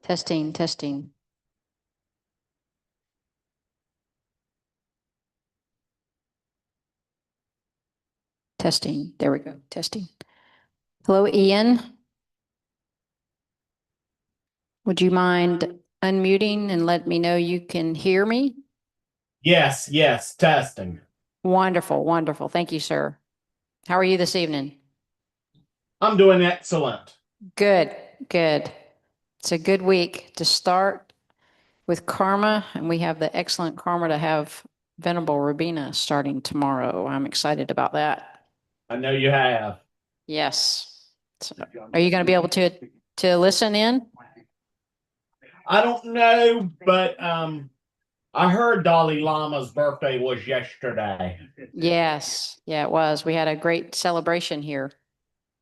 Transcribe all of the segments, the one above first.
Testing, testing. Testing. There we go. Testing. Hello, Ian. Would you mind unmuting and let me know you can hear me? Yes, yes, testing. Wonderful, wonderful. Thank you, sir. How are you this evening? I'm doing excellent. Good, good. It's a good week to start with karma, and we have the excellent karma to have Venerable Rabina starting tomorrow. I'm excited about that. I know you have. Yes. So, are you going to be able to listen in? I don't know, but I heard Dalai Lama's birthday was yesterday. Yes. Yeah, it was. We had a great celebration here.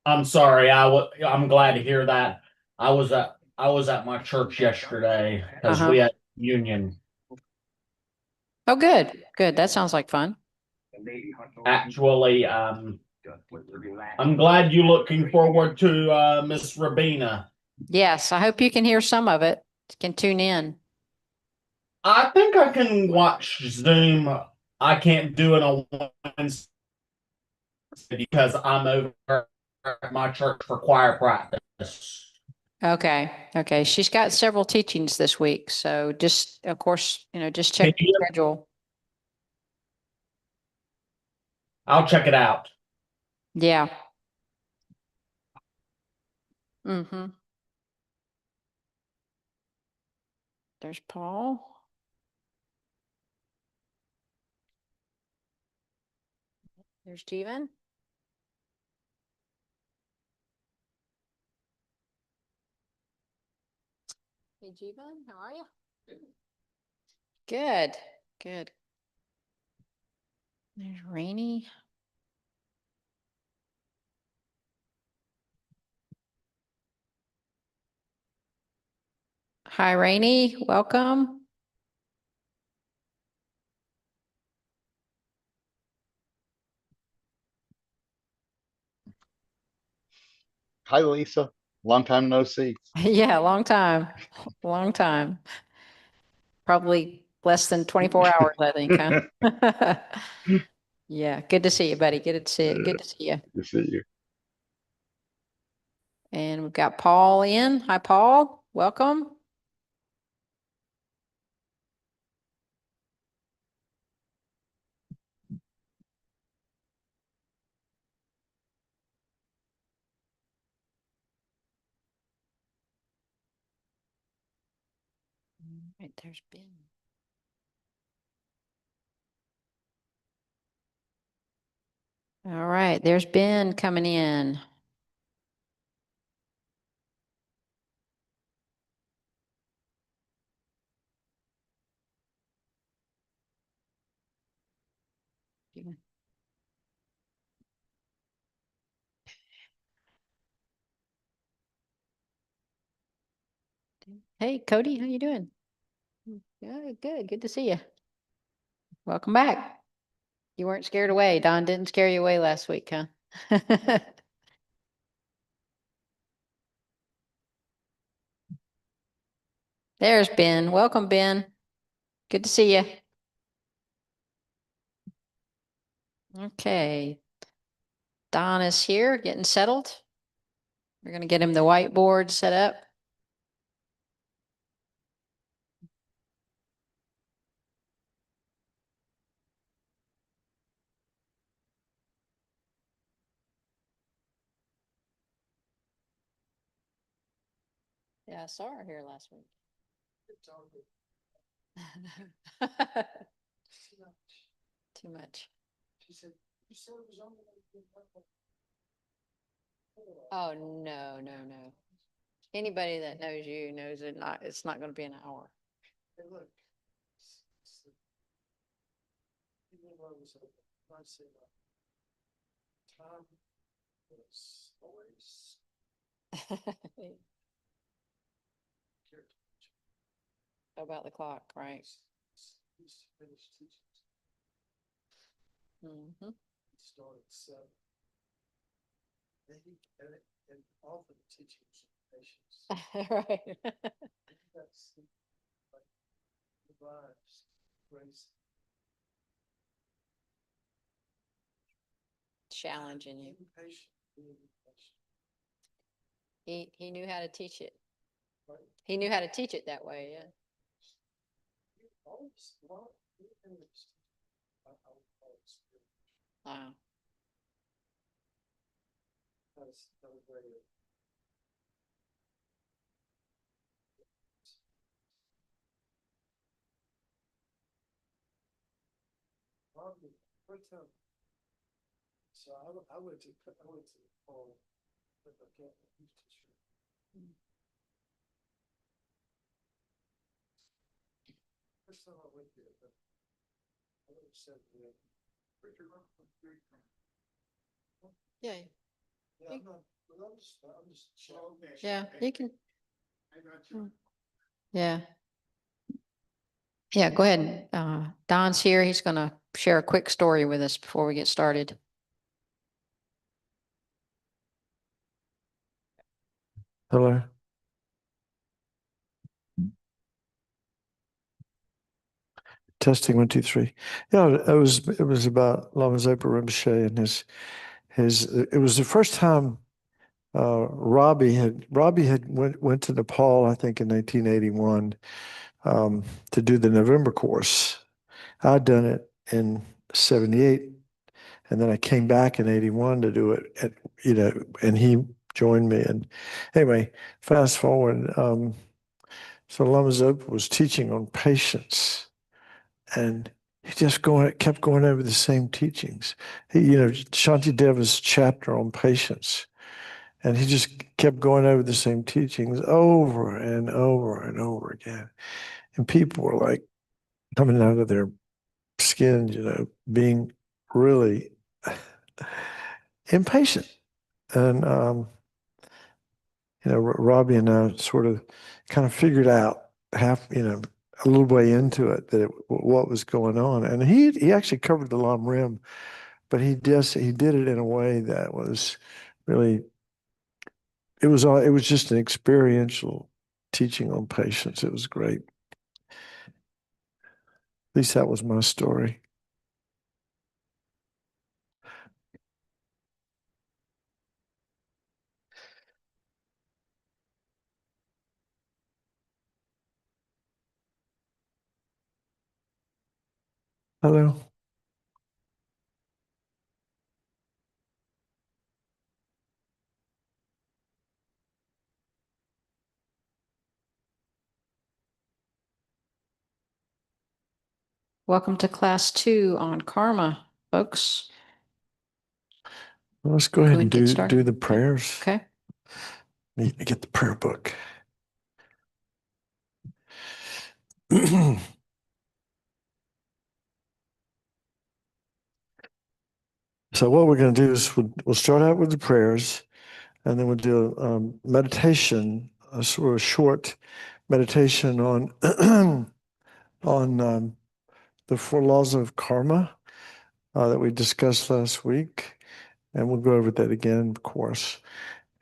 I'm sorry. I'm glad to hear that. I was at my church yesterday because we had union. Oh, good. Good. That sounds like fun. Actually, I'm glad you're looking forward to Miss Rabina. Yes, I hope you can hear some of it. Can tune in. I think I can watch Zoom. I can't do it on Wednesday because I'm over at my church for choir practice. Okay. Okay. She's got several teachings this week. So just, of course, just check the schedule. I'll check it out. Yeah. Mm-hmm. There's Paul. There's Steven. Hey, Jeevan, how are you? Good, good. There's Rainey. Hi, Rainey. Welcome. Hi, Lisa. Long time no see. Yeah, long time. Long time. Probably less than 24 hours, I think, huh? Yeah, good to see you, buddy. Good to see you. Good to see you. Good to see you. And we've got Paul in. Hi, Paul. Welcome. Right, there's Ben. All right, there's Ben coming in. Hey, Cody, how you doing? Good, good. Good to see you. Welcome back. You weren't scared away. Don didn't scare you away last week, huh? There's Ben. Welcome, Ben. Good to see you. Okay. Don is here getting settled. We're going to get him the whiteboard set up. Yeah, I saw her here last week. Too much. She said, you said it was only oh, no, no, no. Anybody that knows you knows it's not going to be an hour. Hey, look. Tom was always about the clock, right? He's finished teaching. Mm-hmm. He started 7. And all for the teaching patients. Right. Challenging you. He knew how to teach it. He knew how to teach it that way, yeah. Wow. So I went to first time I went there, but I would have said, Yeah, yeah, I'm just. yeah, you can. Yeah. Yeah, go ahead. Don's here. He's going to share a quick story with us before we get started. Hello. Testing 1, 2, 3. Yeah, it was about Lama Zopa Rinpoche and his. It was the first time Robbie had went to Nepal, I think in 1981, to do the November course. I'd done it in 78, and then I came back in 81 to do it at, and he joined me. And anyway, fast forward, so Lama Zopa was teaching on patience, and he just kept going over the same teachings. Shanti Deva's chapter on patience, and he just kept going over the same teachings over and over and over again. And people were like coming out of their skin, being really impatient. And, Robbie and I sort of kind of figured out a little way into it what was going on. And he actually covered the Lam Rim, but he did it in a way that was really, it was just an experiential teaching on patience. It was great. At least that was my story. Hello. Welcome to class 2 on karma, folks. Well, let's go ahead and get do started? the prayers. Okay. Need to get the prayer book. So what we're going to do is we'll start out with the prayers, and then we'll do meditation, a sort of short meditation on on the 4 laws of karma that we discussed last week, and we'll go over that again, of course.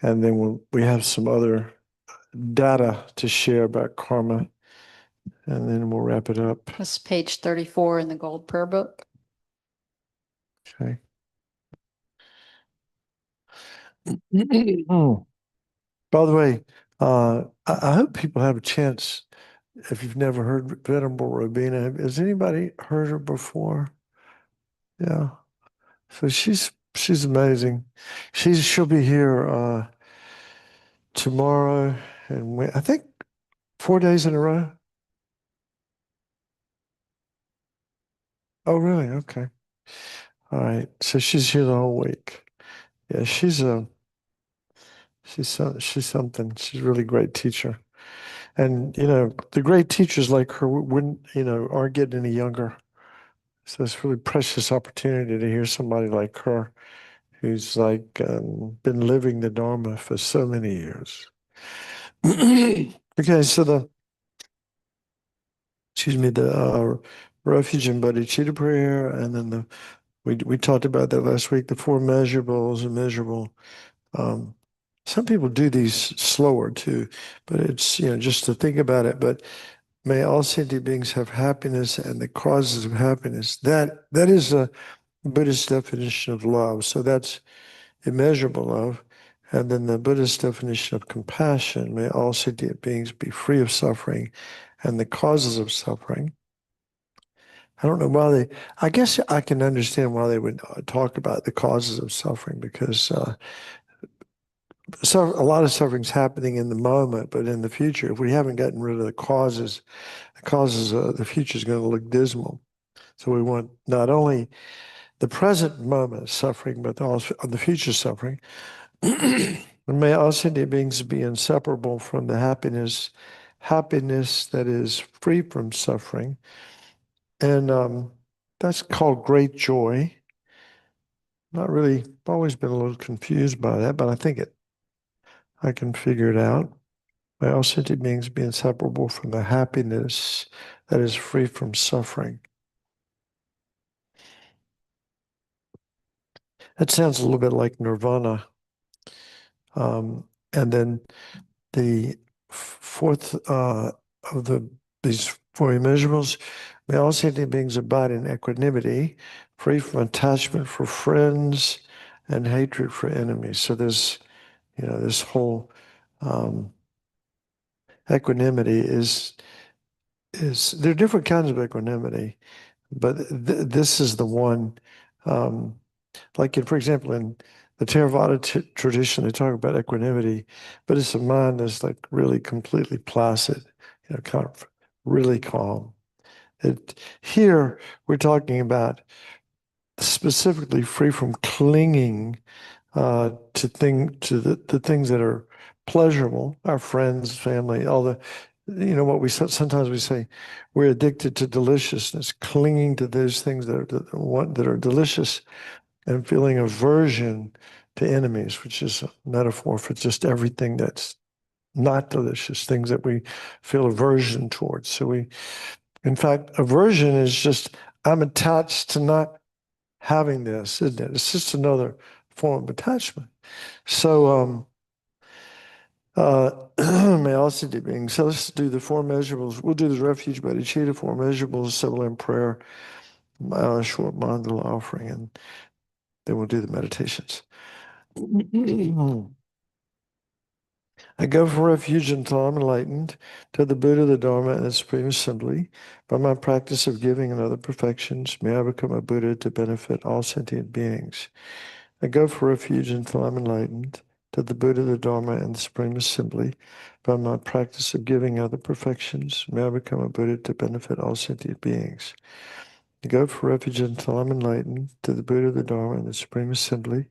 And then we have some other data to share about karma, and then we'll wrap it up. That's page 34 in the Gold Prayer Book. Okay. By the way, I hope people have a chance. If you've never heard Venerable Robina, has anybody heard her before? Yeah. So she's amazing. She'll be here tomorrow, and I think 4 days in a row. Oh, really? Okay. All right. So she's here the whole week. Yeah, she's something. She's a really great teacher. And the great teachers like her wouldn't, aren't getting any younger. So it's a really precious opportunity to hear somebody like her who's like been living the Dharma for so many years. Okay, so the refuge and bodhicitta prayer, and then we talked about that last week, the 4 measurables and measurable. Some people do these slower too, but it's, just to think about it. But may all sentient beings have happiness and the causes of happiness. That is a Buddhist definition of love. So that's immeasurable love. And then the Buddhist definition of compassion, may all sentient beings be free of suffering and the causes of suffering. I don't know why I guess I can understand why they would talk about the causes of suffering because so a lot of suffering's happening in the moment, but in the future, if we haven't gotten rid of the future is going to look dismal. So we want not only the present moment suffering, but also the future suffering. And may all sentient beings be inseparable from the happiness that is free from suffering. And that's called great joy. Not really, always been a little confused by that, but I can figure it out. May all sentient beings be inseparable from the happiness that is free from suffering. That sounds a little bit like nirvana. And then the fourth of these four immeasurables, may all sentient beings abide in equanimity, free from attachment for friends and hatred for enemies. So there's, this whole equanimity is there are different kinds of equanimity, but this is the one. Like for example, in the Theravada tradition, they talk about equanimity, but it's a mind that's like really completely placid, kind of really calm. Here we're talking about specifically free from clinging to the things that are pleasurable, our friends, family, all the, what we sometimes we say, we're addicted to deliciousness, clinging to those things that are delicious, and feeling aversion to enemies, which is a metaphor for just everything that's not delicious, things that we feel aversion towards. So in fact, aversion is just, I'm attached to not having this, isn't it? It's just another form of attachment. So, may also be being. So let's do the four measurables. We'll do the refuge bodhicitta, four measurables, civil and prayer, short mandala offering, and then we'll do the meditations. I go for refuge until I'm enlightened to the Buddha, the Dharma, and the Supreme Assembly. By my practice of giving and other perfections, may I become a Buddha to benefit all sentient beings. I go for refuge until I'm enlightened to the Buddha, the Dharma, and the Supreme Assembly. By my practice of giving and other perfections, may I become a Buddha to benefit all sentient beings. I go for refuge until I'm enlightened to the Buddha, the Dharma, and the Supreme Assembly.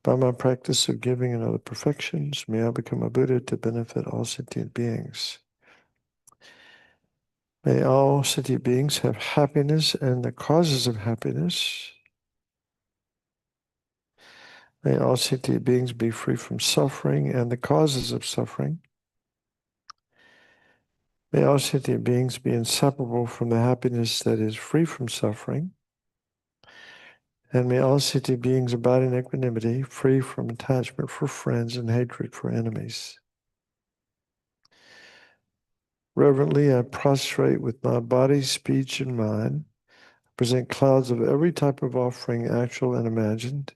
By my practice of giving and other perfections, may I become a Buddha to benefit all sentient beings. May all sentient beings have happiness and the causes of happiness. May all sentient beings be free from suffering and the causes of suffering. May all sentient beings be inseparable from the happiness that is free from suffering. And may all sentient beings abide in equanimity, free from attachment for friends and hatred for enemies. Reverently, I prostrate with my body, speech, and mind. I present clouds of every type of offering, actual and imagined.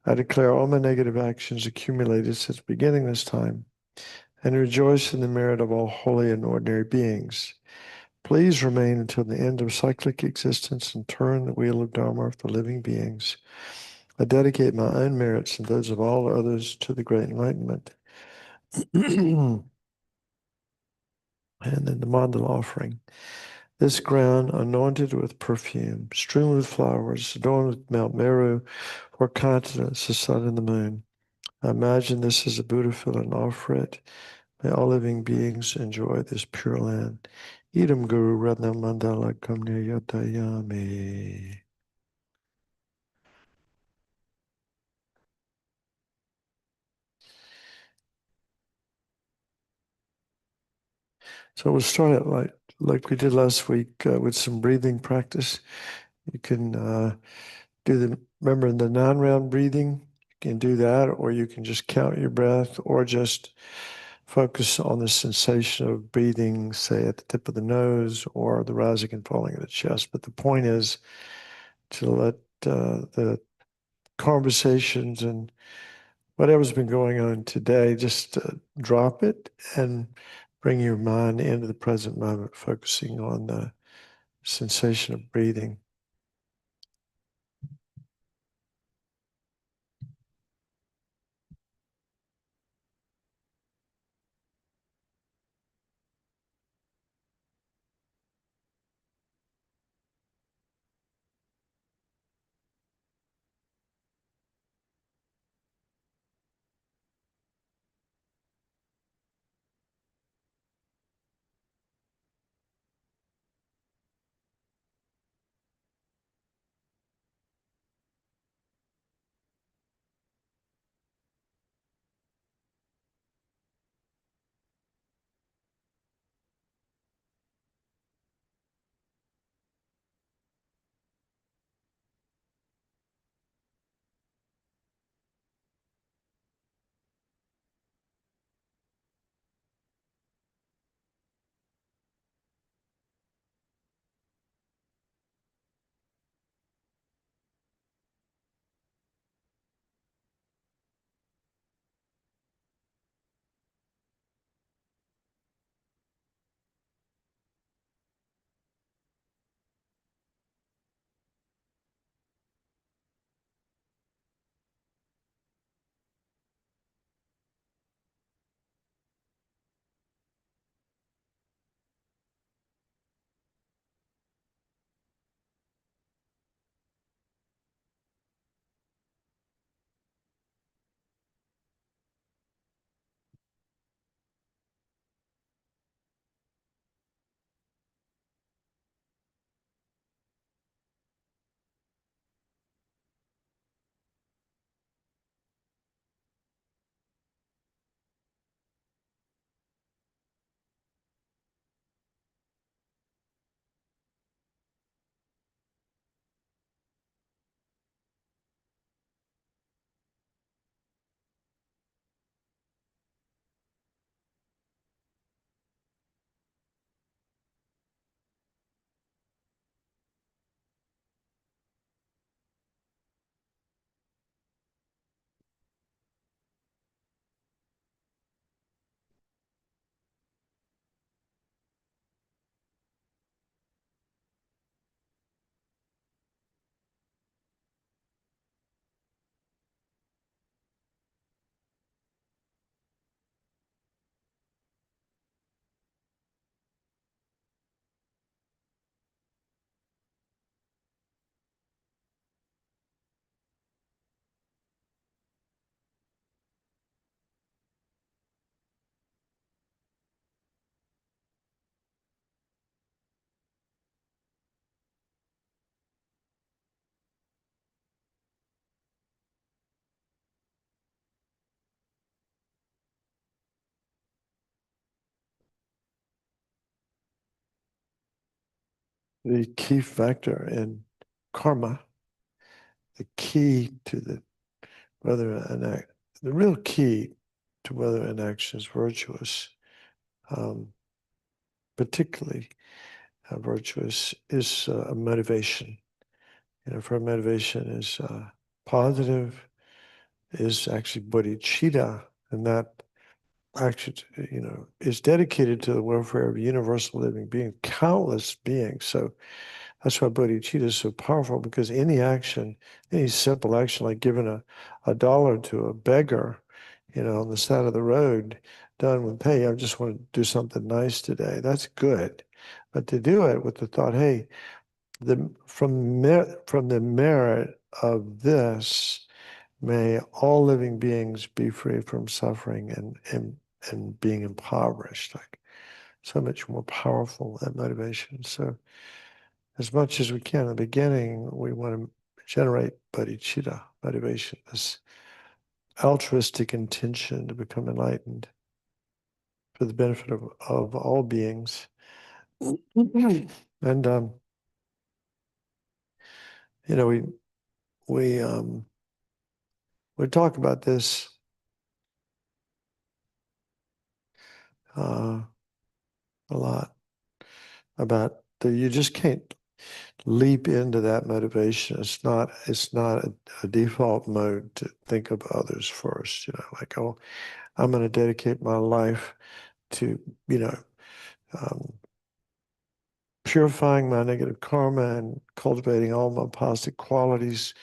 I declare all my negative actions accumulated since beginning this time, and rejoice in the merit of all holy and ordinary beings. Please remain until the end of cyclic existence and turn the wheel of Dharma for living beings. I dedicate my own merits and those of all others to the great enlightenment. And then the mandala offering. This ground anointed with perfume, strewn with flowers, adorned with Mount Meru, or continents, the sun and the moon. I imagine this is a Buddha fill and offer it. May all living beings enjoy this pure land. Idam Guru Ratna Mandala Kamnya Yatayami. So we'll start out like we did last week with some breathing practice. You can remember the 9-round breathing. You can do that, or you can just count your breath, or just focus on the sensation of breathing, say at the tip of the nose or the rising and falling of the chest. But the point is to let the conversations and whatever's been going on today, just drop it and bring your mind into the present moment, focusing on the sensation of breathing. The key factor in karma, the key to the real key to whether an action is virtuous, um, particularly virtuous, is a motivation. If our motivation is positive, is actually bodhicitta, and that actually, is dedicated to the welfare of universal living being, countless beings. So that's why bodhicitta is so powerful, because any action, any simple action like giving a dollar to a beggar, on the side of the road, done with, hey, I just want to do something nice today. That's good. But to do it with the thought, hey, from the merit of this, may all living beings be free from suffering and being impoverished. Like, so much more powerful, that motivation. So as much as we can in the beginning, we want to generate bodhicitta, motivation, this altruistic intention to become enlightened for the benefit of all beings. And we we talk about this a lot, about you just can't leap into that motivation. It's not a default mode to think of others first, like, oh, I'm going to dedicate my life to, um, purifying my negative karma and cultivating all my positive qualities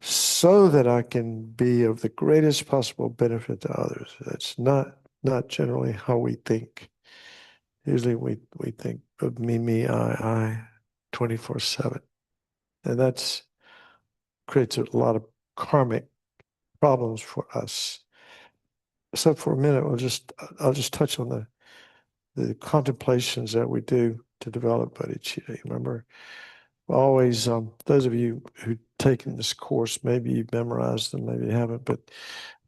so that I can be of the greatest possible benefit to others. That's not generally how we think. Usually we think of me, I 24/7. And that's creates a lot of karmic problems for us. So for a minute, I'll just touch on the contemplations that we do to develop bodhicitta. Remember, always, those of you who've taken this course, maybe you've memorized them, maybe you haven't, but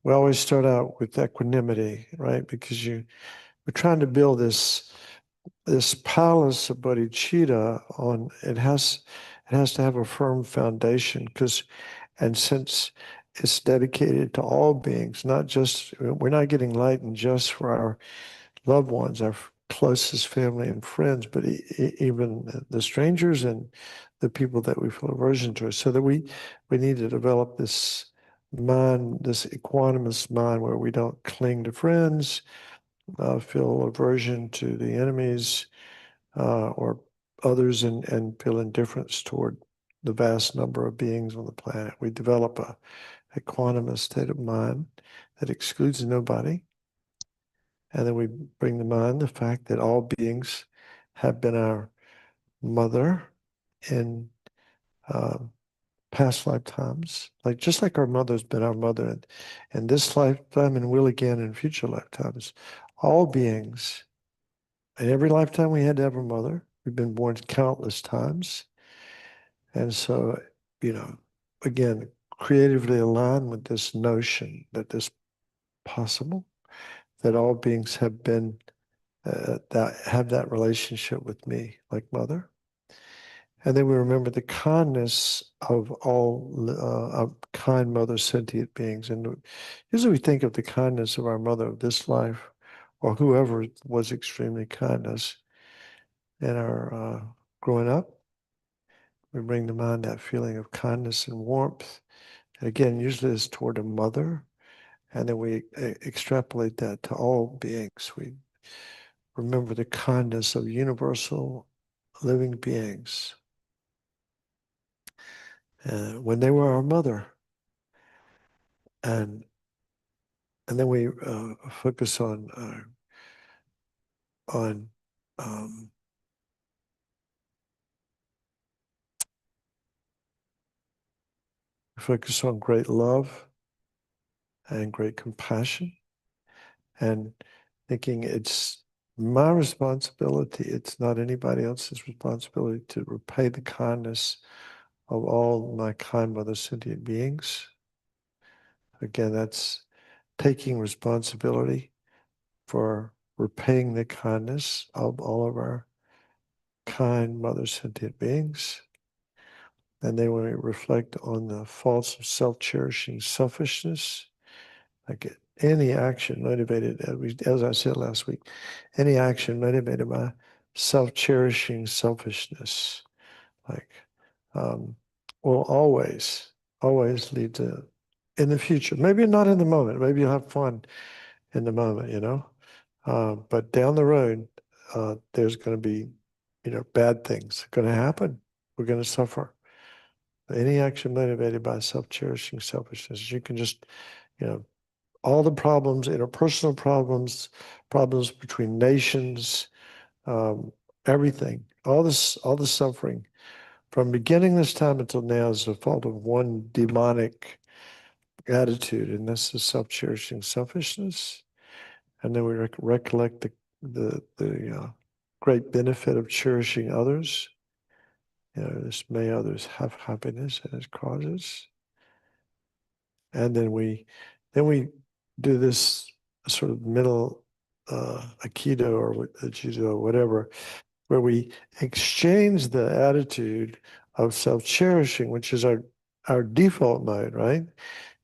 we always start out with equanimity, right? Because we're trying to build this palace of bodhicitta on, it has to have a firm foundation, and since it's dedicated to all beings, not just, we're not getting enlightened just for our loved ones, our closest family and friends, but even the strangers and the people that we feel aversion to. So that we need to develop this mind, this equanimous mind, where we don't cling to friends, feel aversion to the enemies, or others, and feel indifference toward the vast number of beings on the planet. We develop a equanimous state of mind that excludes nobody. And then we bring to mind the fact that all beings have been our mother in past lifetimes, just like our mother's been our mother in this lifetime and will again in future lifetimes. All beings, in every lifetime we had to have a mother. We've been born countless times. And so, again, creatively align with this notion that this possible, that all beings have been that have that relationship with me, like mother. And then we remember the kindness of all of kind mother sentient beings. And usually we think of the kindness of our mother of this life, or whoever was extremely kind to us in our growing up. We bring to mind that feeling of kindness and warmth. And again, usually it's toward a mother. And then we extrapolate that to all beings. We remember the kindness of universal living beings when they were our mother. And then we focus on um, focus on great love and great compassion, and thinking it's my responsibility, it's not anybody else's responsibility, to repay the kindness of all my kind mother sentient beings. Again, that's taking responsibility for repaying the kindness of all of our kind mother sentient beings. And then when we reflect on the faults of self-cherishing selfishness, like any action motivated, as I said last week, any action motivated by self-cherishing selfishness, like will always lead to, in the future, maybe not in the moment, maybe you'll have fun in the moment, but down the road, there's going to be, bad things going to happen. We're going to suffer. Any action motivated by self-cherishing selfishness, you can just, all the problems, interpersonal problems, problems between nations, everything, all the suffering from beginning this time until now is the fault of one demonic attitude, and this is self-cherishing selfishness. And then we recollect the great benefit of cherishing others. This may others have happiness and its causes. And then we do this sort of middle aikido or judo, whatever, where we exchange the attitude of self-cherishing, which is our default mode, right?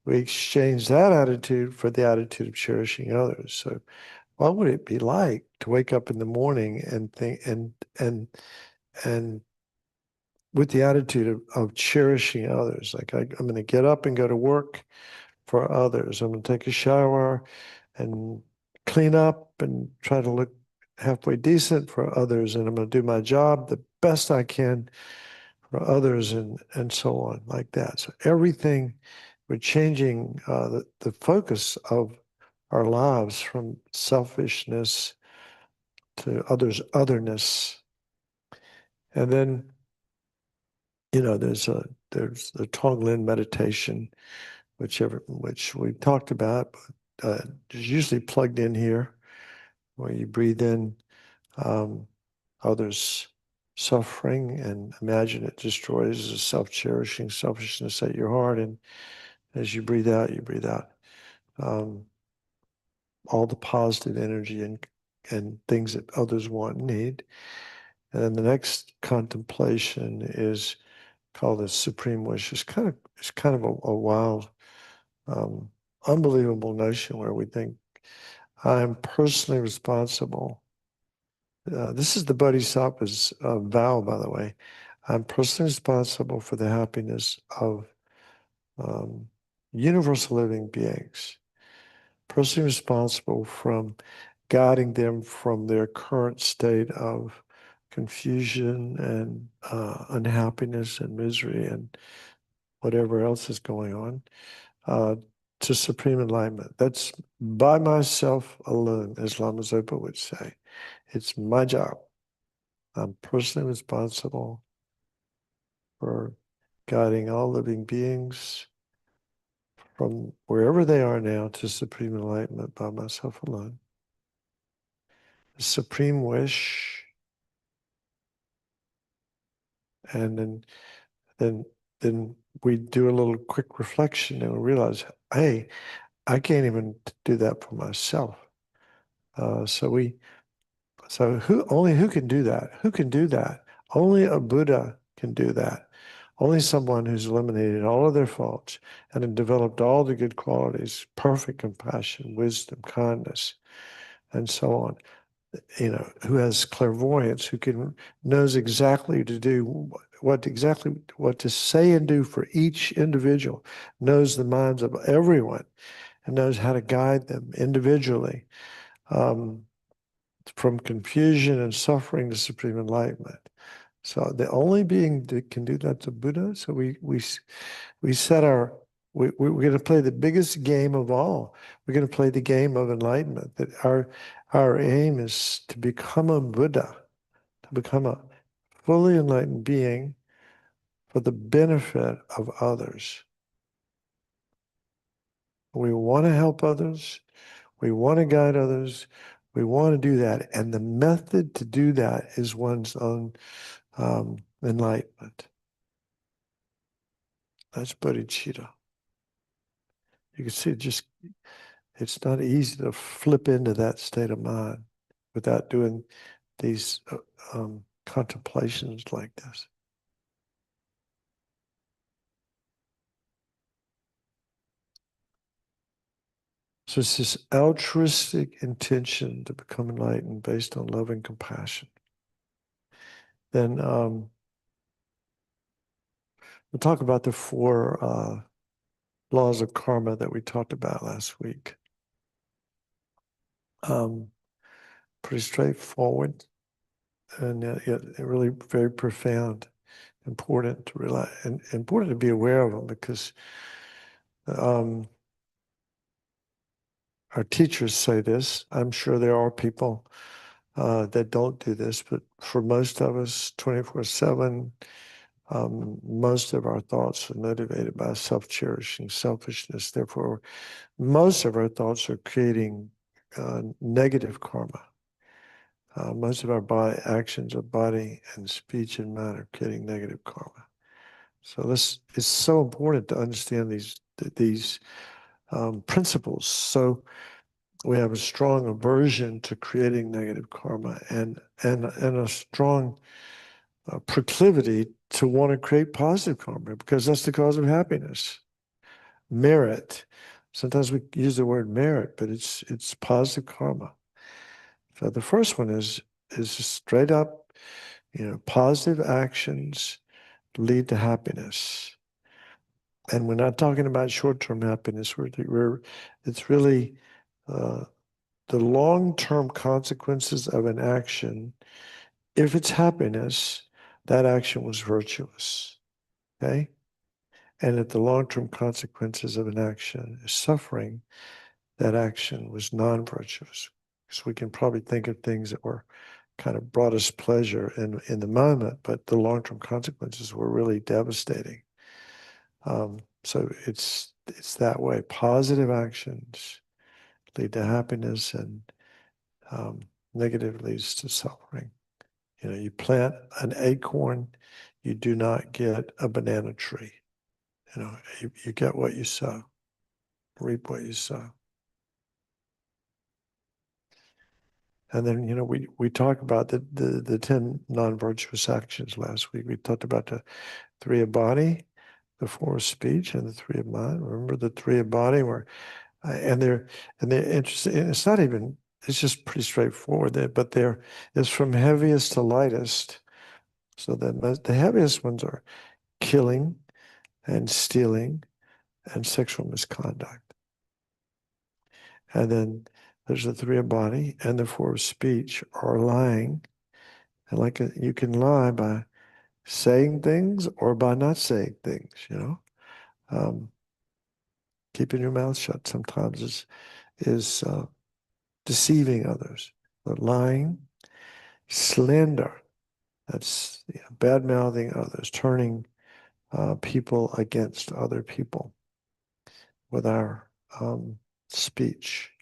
we exchange that attitude for the attitude of cherishing others. So what would it be like to wake up in the morning and think and with the attitude of cherishing others? Like I'm going to get up and go to work for others. I'm going to take a shower and clean up and try to look halfway decent for others. And I'm going to do my job the best I can for others and so on like that. So everything, we're changing the focus of our lives from selfishness to otherness. And then, there's the Tonglen meditation, which we talked about, but is usually plugged in here, where you breathe in others' suffering and imagine it destroys the self-cherishing selfishness at your heart. And as you breathe out all the positive energy and things that others want and need. And then the next contemplation is called the supreme wish. It's kind of a wild, unbelievable notion where we think I'm personally responsible. This is the Bodhisattva's vow, by the way. I'm personally responsible for the happiness of universal living beings. Personally responsible from guiding them from their current state of confusion and unhappiness and misery and whatever else is going on, to supreme enlightenment. That's by myself alone, as Lama Zopa would say. It's my job. I'm personally responsible for guiding all living beings from wherever they are now to supreme enlightenment by myself alone. The supreme wish, and then we do a little quick reflection and we realize, hey, I can't even do that for myself. So who can do that? Who can do that? Only a Buddha can do that. Only someone who's eliminated all of their faults and have developed all the good qualities, perfect compassion, wisdom, kindness, and so on. Who has clairvoyance, who knows exactly to do what to say and do for each individual, knows the minds of everyone, and knows how to guide them individually. From confusion and suffering to supreme enlightenment. So the only being that can do that to Buddha. So we're going to play the biggest game of all. We're going to play the game of enlightenment. That our aim is to become a Buddha, to become a fully enlightened being for the benefit of others. We want to help others. We want to guide others. We want to do that. And the method to do that is one's own enlightenment. That's bodhicitta. You can see it's not easy to flip into that state of mind without doing these contemplations like this. So it's this altruistic intention to become enlightened based on love and compassion. Then we'll talk about the four laws of karma that we talked about last week. Pretty straightforward and yet really very profound, important to realize, and important to be aware of them because our teachers say this. I'm sure there are people that don't do this, but for most of us, 24/7, most of our thoughts are motivated by self-cherishing, selfishness. Therefore, most of our thoughts are creating negative karma. Most of our actions of body and speech and mind are creating negative karma. So it's so important to understand these principles. So we have a strong aversion to creating negative karma and a strong proclivity to want to create positive karma because that's the cause of happiness. merit. Sometimes we use the word merit, but it's positive karma. So the first one is just straight up, positive actions lead to happiness. And we're not talking about short-term happiness. It's really the long-term consequences of an action. If it's happiness, that action was virtuous. Okay? And if the long-term consequences of an action is suffering, that action was non-virtuous. So we can probably think of things that were kind of brought us pleasure in the moment, but the long-term consequences were really devastating. So it's that way. Positive actions lead to happiness, and negative leads to suffering. You plant an acorn, you do not get a banana tree. You get what you sow, reap what you sow. And then, we talked about the 10 non-virtuous actions last week. We talked about the 3 of body, the 4 of speech, and the 3 of mind. Remember the 3 of body were, and they're interesting. It's not even, it's just pretty straightforward. But it's from heaviest to lightest. So the heaviest ones are killing and stealing and sexual misconduct. And then there's the 3 of body and the 4 of speech are lying. And you can lie by saying things or by not saying things, keeping your mouth shut sometimes is deceiving others. But lying, slander, that's bad mouthing others, turning people against other people with our speech.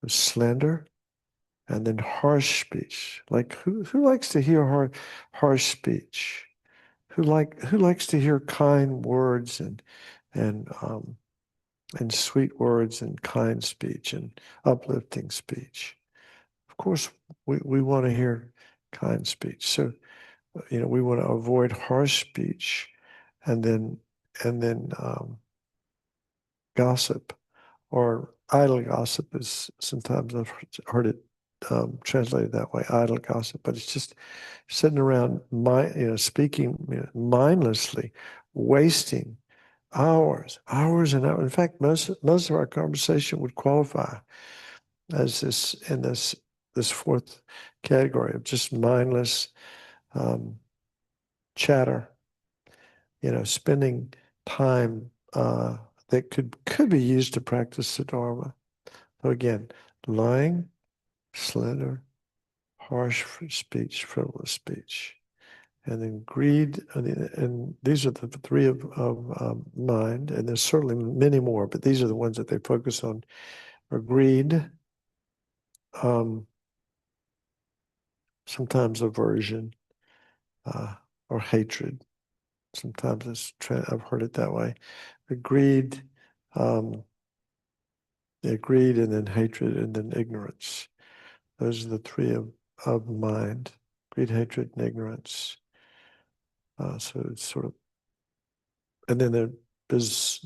Slander, and then harsh speech. Like who likes to hear harsh speech? Who likes to hear kind words and sweet words and kind speech and uplifting speech? Of course, we want to hear kind speech. So, we want to avoid harsh speech, and then gossip, or idle gossip is sometimes I've heard it translated that way, idle gossip, but it's just sitting around, speaking mindlessly, wasting hours and hours. In fact, most of our conversation would qualify as this fourth category of just mindless chatter. Spending time that could be used to practice the Dharma. So again, lying, slander, harsh speech, frivolous speech, and then greed. And these are the 3 of mind, and there's certainly many more, but these are the ones that they focus on. Are greed, sometimes aversion, or hatred. Sometimes I've heard it that way. But greed, greed, and then hatred, and then ignorance. Those are the 3 of mind: greed, hatred, and ignorance. So it's sort of, and then there's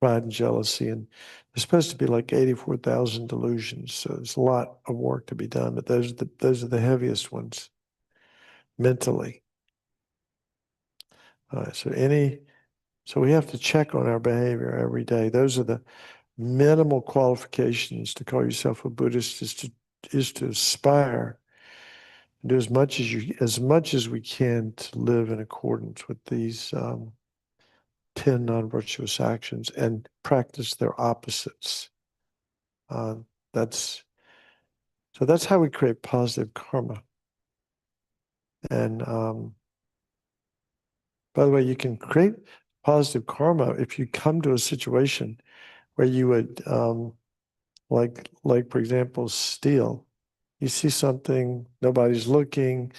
pride and jealousy, and there's supposed to be like 84,000 delusions. So there's a lot of work to be done, but those are the heaviest ones mentally. So we have to check on our behavior every day. Those are the minimal qualifications to call yourself a Buddhist, is to aspire to do as much as we can to live in accordance with these 10 non-virtuous actions and practice their opposites. That's how we create positive karma. And by the way, you can create positive karma if you come to a situation where you would, like for example, steal. You see something, nobody's looking,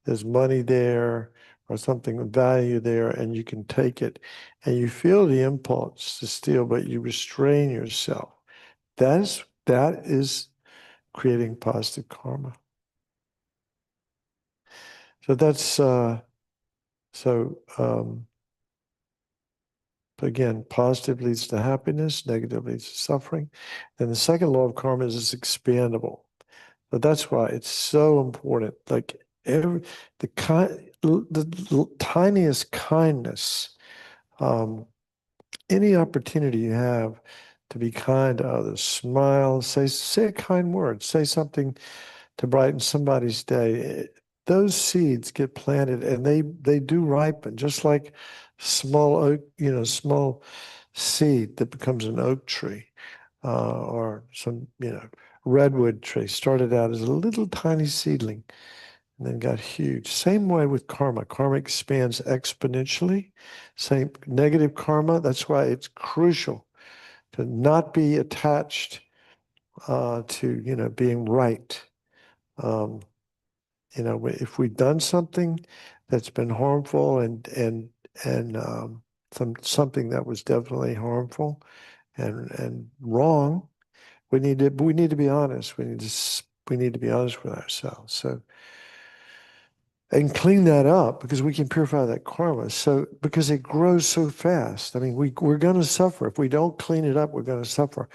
there's money there or something of value there, and you can take it, and you feel the impulse to steal, but you restrain yourself. That is creating positive karma. So that's Again, positive leads to happiness, negative leads to suffering. And the second law of karma is it's expandable. But that's why it's so important. Like the tiniest kindness, any opportunity you have to be kind to others, smile, say a kind word, say something to brighten somebody's day. Those seeds get planted and they do ripen, just like small oak, small seed that becomes an oak tree, or some, redwood tree. Started out as a little tiny seedling and then got huge. Same way with karma. Karma expands exponentially. Same negative karma. That's why it's crucial to not be attached to being right. If we've done something that's been harmful and something that was definitely harmful and wrong, we need to be honest. We need to be honest with ourselves. So and clean that up because we can purify that karma. So because it grows so fast. I mean, we're going to suffer if we don't clean it up. We're going to suffer.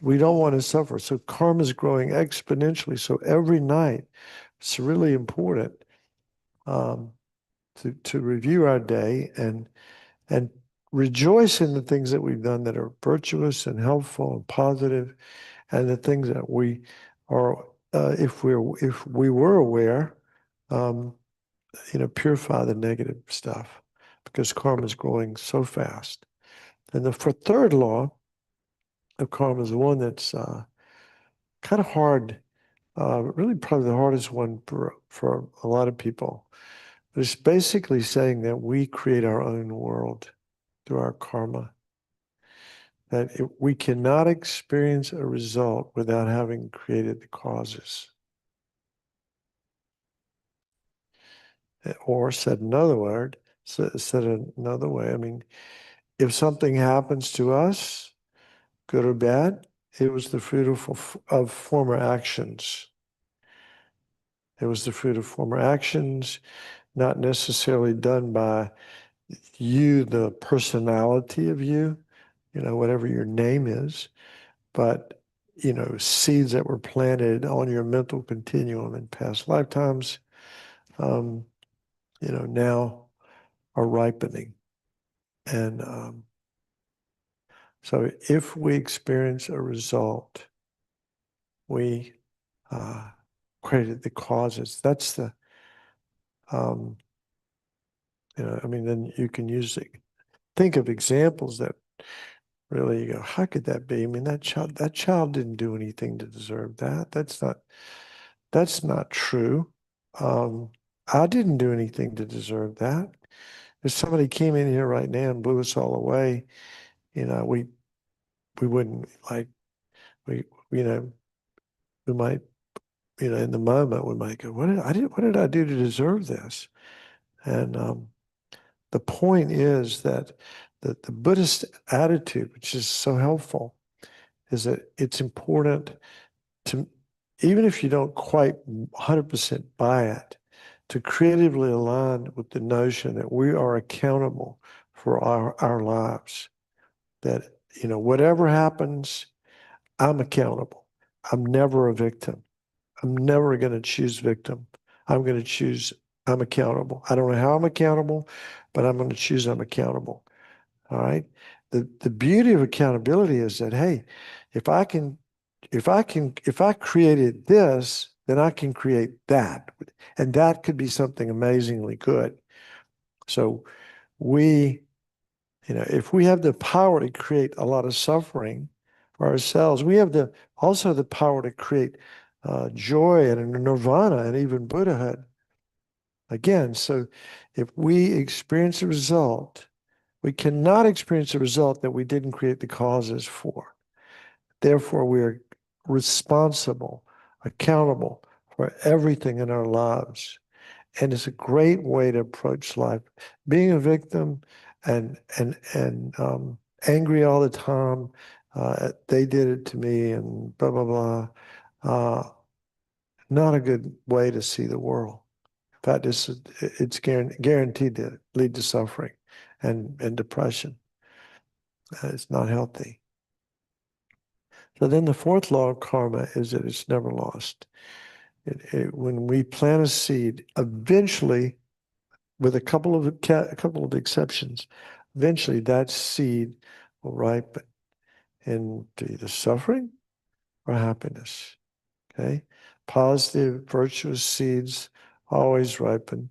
We don't want to suffer. So karma is growing exponentially. So every night, it's really important to review our day and rejoice in the things that we've done that are virtuous and helpful and positive, and the things that we are, if we were aware, purify the negative stuff because karma is growing so fast. And the third law of karma is the one that's kind of hard, really probably the hardest one for a lot of people. But it's basically saying that we create our own world through our karma. That we cannot experience a result without having created the causes. Or said another way, I mean, if something happens to us, good or bad, it was the fruit of former actions. It was the fruit of former actions, not necessarily done by you, the personality of you, whatever your name is, but, seeds that were planted on your mental continuum in past lifetimes, now are ripening. And so if we experience a result, we created the causes. That's the, then you can think of examples that really you go, how could that be? I mean, that child didn't do anything to deserve that. That's not true. I didn't do anything to deserve that. If somebody came in here right now and blew us all away, we wouldn't we might, in the moment we might go, what did I do to deserve this? And the point is that the Buddhist attitude, which is so helpful, is that it's important to, even if you don't quite 100% buy it, to creatively align with the notion that we are accountable for our lives. That, whatever happens, I'm accountable. I'm never a victim. I'm never going to choose victim. I'm going to choose I'm accountable. I don't know how I'm accountable, but I'm going to choose I'm accountable. All right. The beauty of accountability is that, hey, if I created this, then I can create that. And that could be something amazingly good. So if we have the power to create a lot of suffering for ourselves, we have also the power to create joy and a nirvana and even Buddhahood. Again, so if we experience a result, we cannot experience a result that we didn't create the causes for. Therefore, we are responsible, accountable for everything in our lives. And it's a great way to approach life. Being a victim and angry all the time, they did it to me and blah, blah, blah. Not a good way to see the world. In fact, it's guaranteed to lead to suffering and depression. It's not healthy. So then the fourth law of karma is that it's never lost. When we plant a seed, eventually, with a couple of exceptions, eventually that seed will ripen into either suffering or happiness. Okay, positive, virtuous seeds always ripen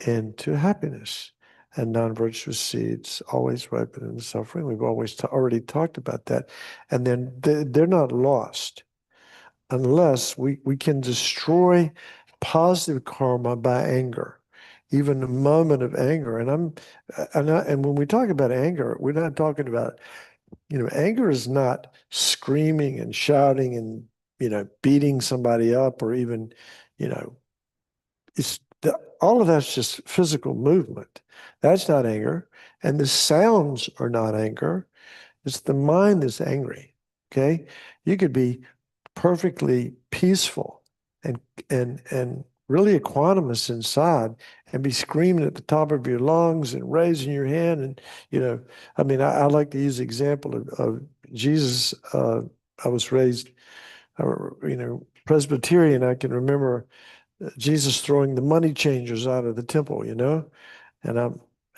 into happiness, and non-virtuous seeds always ripen into suffering. We've always already talked about that, and then they're not lost unless we can destroy positive karma by anger, even a moment of anger. And when we talk about anger, we're not talking about, anger is not screaming and shouting and, beating somebody up, or even, you know, all of that's just physical movement. That's not anger. And the sounds are not anger. It's the mind that's angry. Okay. You could be perfectly peaceful and really equanimous inside and be screaming at the top of your lungs and raising your hand. And, I mean, I like to use the example of Jesus. I was raised, Presbyterian. I can remember Jesus throwing the money changers out of the temple, and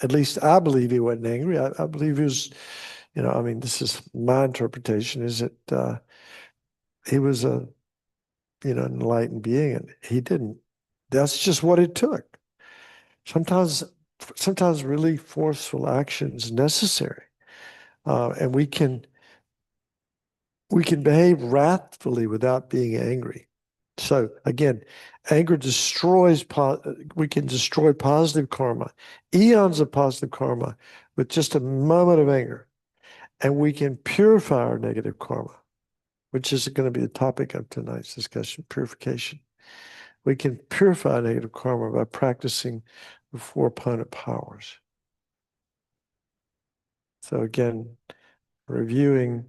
at least I believe he wasn't angry. I believe he was, I mean, this is my interpretation, is that he was a, enlightened being, and he didn't. That's just what it took. Sometimes, sometimes really forceful action is necessary, and we can behave wrathfully without being angry. So again, anger destroys. We can destroy positive karma, eons of positive karma, with just a moment of anger, and we can purify our negative karma, which is going to be the topic of tonight's discussion: purification. We can purify negative karma by practicing the four opponent powers. So again, reviewing.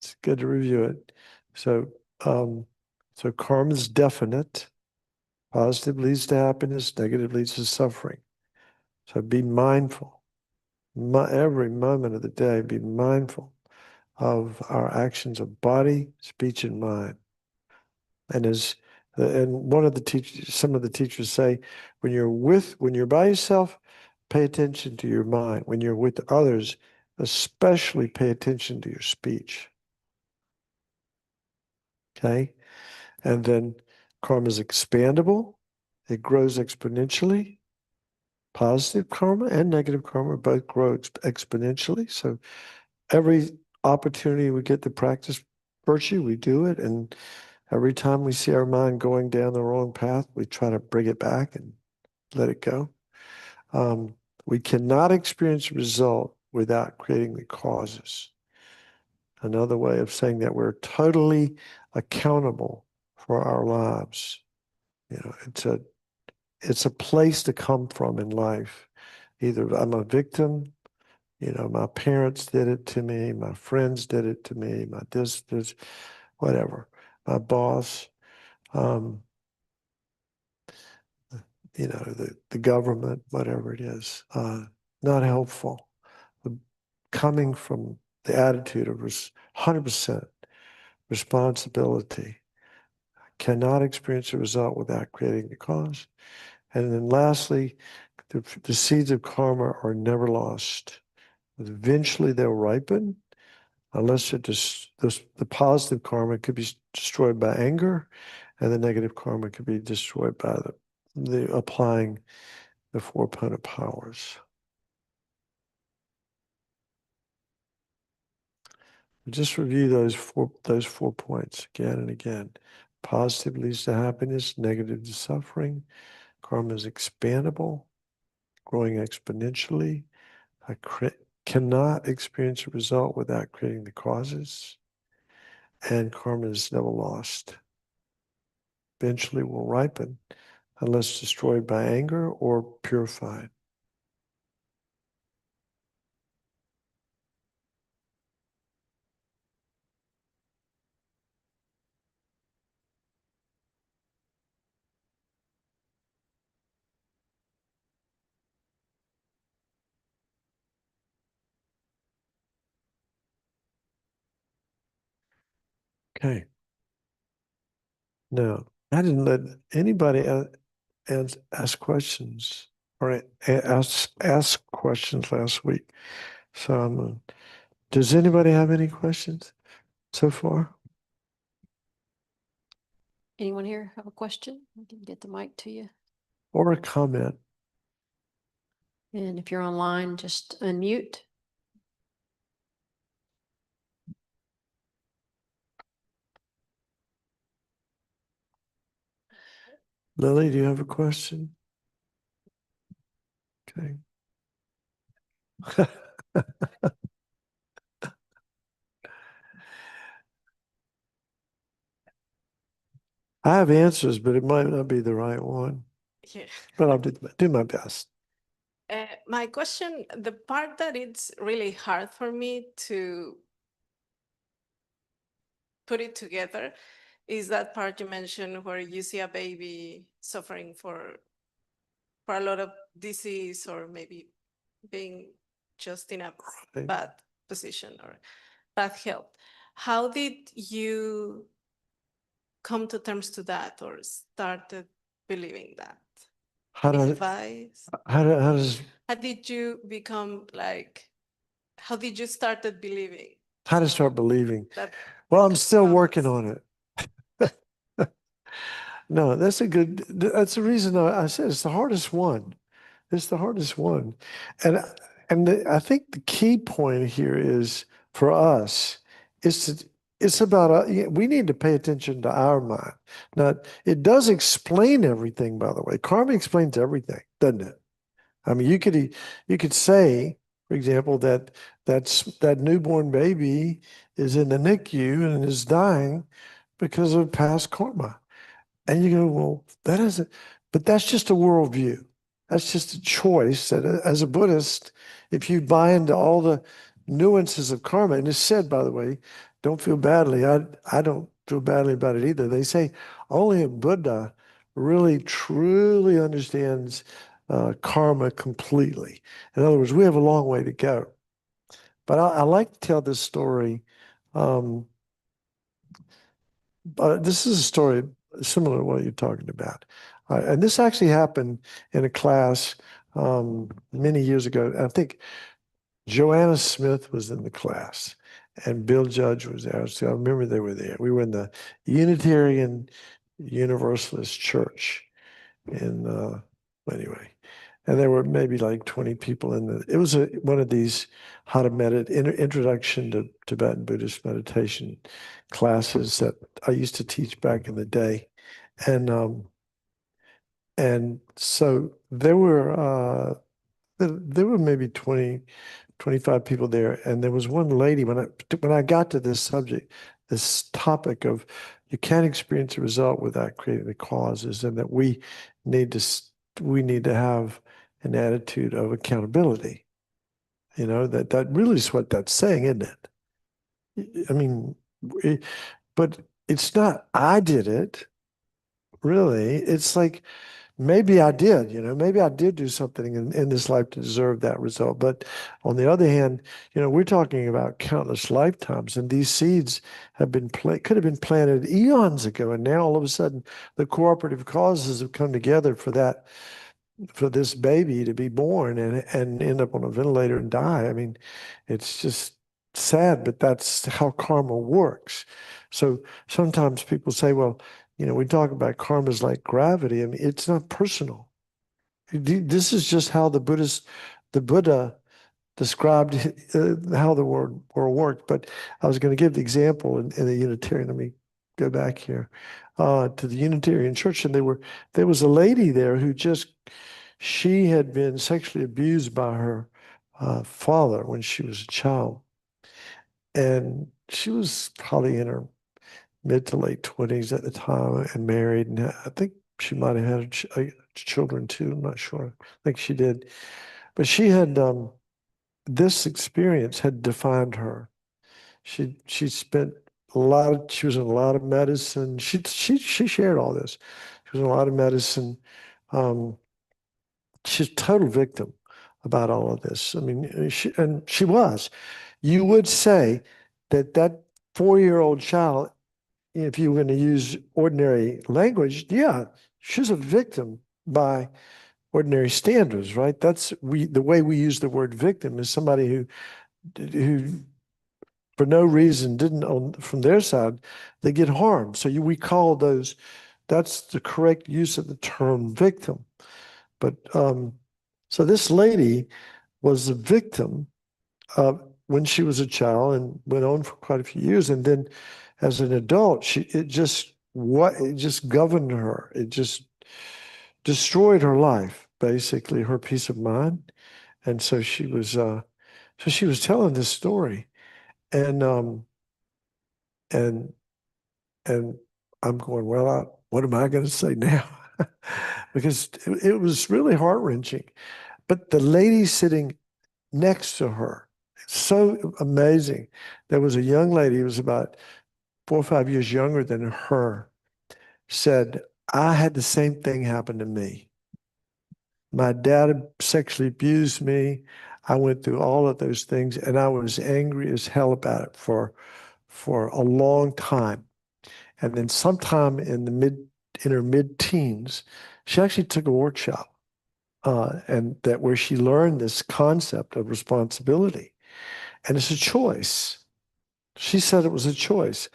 It's good to review it. So, so karma is definite. Positive leads to happiness, negative leads to suffering. So be mindful. Every moment of the day, be mindful of our actions of body, speech, and mind. And one of the teachers, some of the teachers say, when you're by yourself, pay attention to your mind. When you're with others, especially pay attention to your speech. Okay? And then karma is expandable. It grows exponentially. Positive karma and negative karma both grow exponentially. So every opportunity we get to practice virtue, we do it. And every time we see our mind going down the wrong path, we try to bring it back and let it go. We cannot experience a result without creating the causes. Another way of saying that we're totally accountable for our lives. It's a place to come from in life. Either I'm a victim, my parents did it to me, my friends did it to me, my this, whatever, my boss, um, the government, whatever it is, not helpful. Coming from the attitude of 100% responsibility, cannot experience a result without creating the cause. And then lastly, the seeds of karma are never lost. Eventually they'll ripen, unless the positive karma could be destroyed by anger, and the negative karma could be destroyed by the applying the four opponent powers. Just review those four points again and again. Positive leads to happiness, negative to suffering. Karma is expandable, growing exponentially. I cannot experience a result without creating the causes. And karma is never lost. Eventually will ripen unless destroyed by anger or purified. Okay. Now, I didn't let anybody ask questions or ask questions last week. So does anybody have any questions so far? Anyone here have a question? I can get the mic to you. Or a comment? And if you're online, just unmute. Lily, do you have a question? Okay. I have answers, but it might not be the right one. Yeah. But I'll do my best. My question, the part that it's really hard for me to put it together is that part you mentioned where you see a baby suffering for a lot of disease or maybe being just in a Right. bad position or bad health. How did you come to terms to that or started believing that? How Any do advice? how does How did you become like, how did you started believing how to start believing? that? Well, I'm because still God working was- on it. No, that's that's the reason I said it's the hardest one. It's the hardest one. And I think the key point here is for us is it's about we need to pay attention to our mind. Now, it does explain everything, by the way. Karma explains everything, doesn't it? I mean, you could say, for example, that newborn baby is in the NICU and is dying because of past karma. And you go, well, that isn't, but that's just a worldview. That's just a choice that as a Buddhist, if you buy into all the nuances of karma, and it's said, by the way, don't feel badly. I don't feel badly about it either. They say only a Buddha really truly understands karma completely. In other words, we have a long way to go. But I like to tell this story. This is a story similar to what you're talking about. And this actually happened in a class many years ago. I think Joanna Smith was in the class and Bill Judge was there. So I remember they were there. We were in the Unitarian Universalist Church in, anyway. And there were maybe like 20 people in it was one of these how to meditate, introduction to Tibetan Buddhist meditation classes that I used to teach back in the day. And so there were maybe 20, 25 people there. And there was one lady when I got to this subject, this topic of you can't experience a result without creating the causes, and that need to have an attitude of accountability. You know, that really is what that's saying, isn't it? I mean, but it's not, I did it, really. It's like, maybe I did, maybe I did do something in this life to deserve that result. But on the other hand, we're talking about countless lifetimes, and these seeds could have been planted eons ago. And now all of a sudden, the cooperative causes have come together for this baby to be born and end up on a ventilator and die. I mean, it's just sad, but that's how karma works. So sometimes people say, well, we talk about karma is like gravity. I mean, it's not personal. This is just how the Buddha described how the world worked. But I was going to give the example in the Unitarian. Let me go back here to the Unitarian Church, and there was a lady there who she had been sexually abused by her father when she was a child, and she was probably in her mid to late 20s at the time and married, and I think she might have had children too. I'm not sure. I think she did, but she had this experience had defined her. She spent she was in a lot of medicine. She shared all this. She was in a lot of medicine. Um, she's a total victim about all of this. I mean, she was. You would say that 4-year-old child if you were going to use ordinary language, yeah, she's a victim by ordinary standards, right? The way we use the word victim is somebody who for no reason didn't from their side, they get harmed. So we call those, that's the correct use of the term victim. But so this lady was a victim when she was a child and went on for quite a few years. And then as an adult, it just governed her. It just destroyed her life, basically, her peace of mind. And so she was telling this story. And and and I'm going, well, what am I going to say now? Because it was really heart-wrenching. But the lady sitting next to her, so amazing. There was a young lady who was about 4 or 5 years younger than her, said, I had the same thing happen to me. My dad sexually abused me. I went through all of those things, and I was angry as hell about it for a long time. And then sometime in her mid-teens, she actually took a workshop, and that where she learned this concept of responsibility. And it's a choice. She said it was a choice.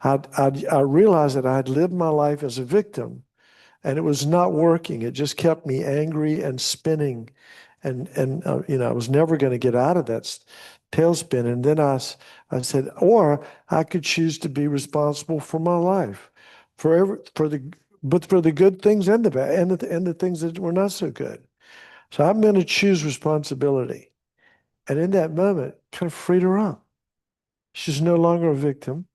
I realized that I had lived my life as a victim, and it was not working. It just kept me angry and spinning, and I was never going to get out of that tailspin. And then I said, or I could choose to be responsible for my life, but for the good things and the bad, and the things that were not so good. So I'm going to choose responsibility. And in that moment, kind of freed her up. She's no longer a victim.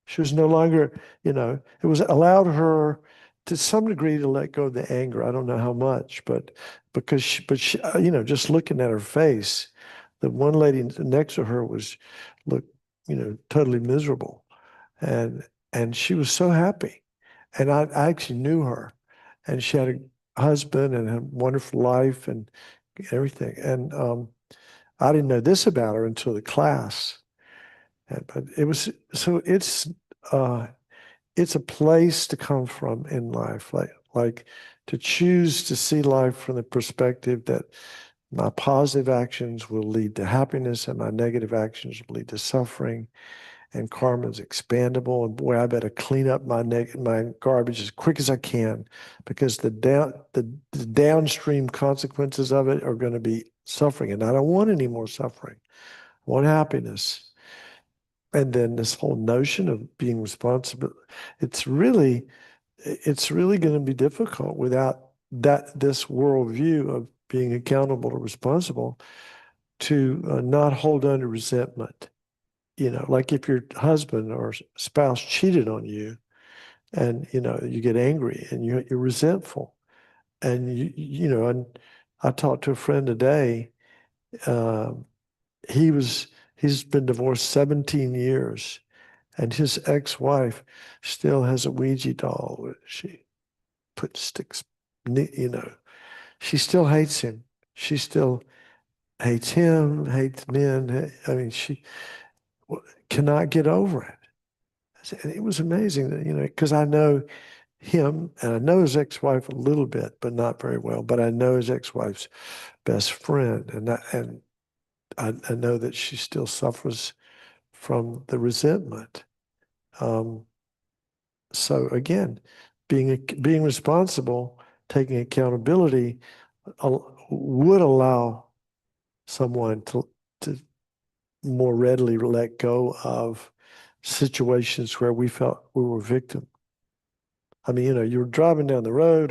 She was no longer, it was allowed her to some degree to let go of the anger. I don't know how much, but just looking at her face, the one lady next to her looked, totally miserable. And she was so happy. And I actually knew her, and she had a husband and a wonderful life and everything. And I didn't know this about her until the class. But it's a place to come from in life, like to choose to see life from the perspective that my positive actions will lead to happiness and my negative actions will lead to suffering, and karma is expandable. And boy, I better clean up my garbage as quick as I can, because the downstream consequences of it are going to be suffering, and I don't want any more suffering. I want happiness. And then this whole notion of being responsible, it's really going to be difficult without this worldview of being accountable or responsible, to not hold on to resentment. Like if your husband or spouse cheated on you, and you get angry and you're resentful, and and I talked to a friend today. Uh, he's been divorced 17 years. And his ex-wife still has a Ouija doll where she puts sticks, she still hates him. She still hates him, hates men. I mean, she cannot get over it. And it was amazing that, because I know him and I know his ex-wife a little bit, but not very well. But I know his ex-wife's best friend. And I know that she still suffers from the resentment. So again, being responsible, taking accountability, would allow someone to more readily let go of situations where we felt we were victim. I mean, you're driving down the road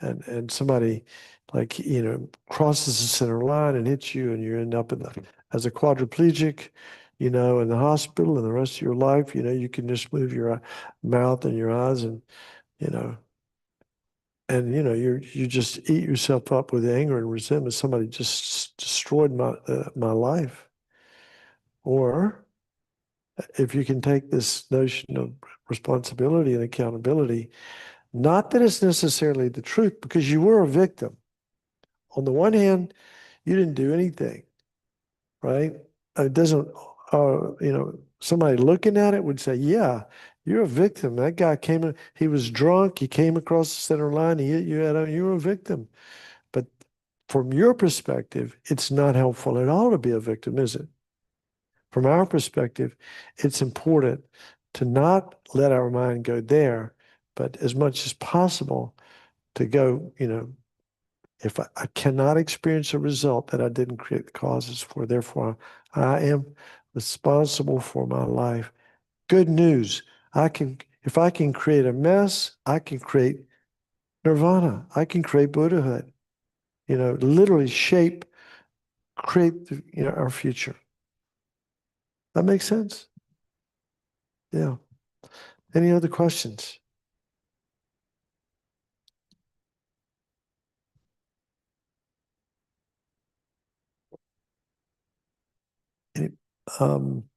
and somebody, like, crosses the center line and hits you, and you end up as a quadriplegic, in the hospital, and the rest of your life, you can just move your mouth and your eyes, and you know, you just eat yourself up with anger and resentment. Somebody just destroyed my life. Or if you can take this notion of responsibility and accountability, not that it's necessarily the truth, because you were a victim. On the one hand, you didn't do anything, right? It doesn't, somebody looking at it would say, yeah, You're a victim. That guy came in, he was drunk, he came across the center line, he hit you you're a victim. But from your perspective, it's not helpful at all to be a victim, is it? From our perspective, it's important to not let our mind go there, but as much as possible to go, if I cannot experience a result that I didn't create the causes for, therefore I am responsible for my life. Good news. If I can create a mess, I can create nirvana. I can create Buddhahood. Literally create our future. That makes sense? Yeah. Any other questions? Any- Um,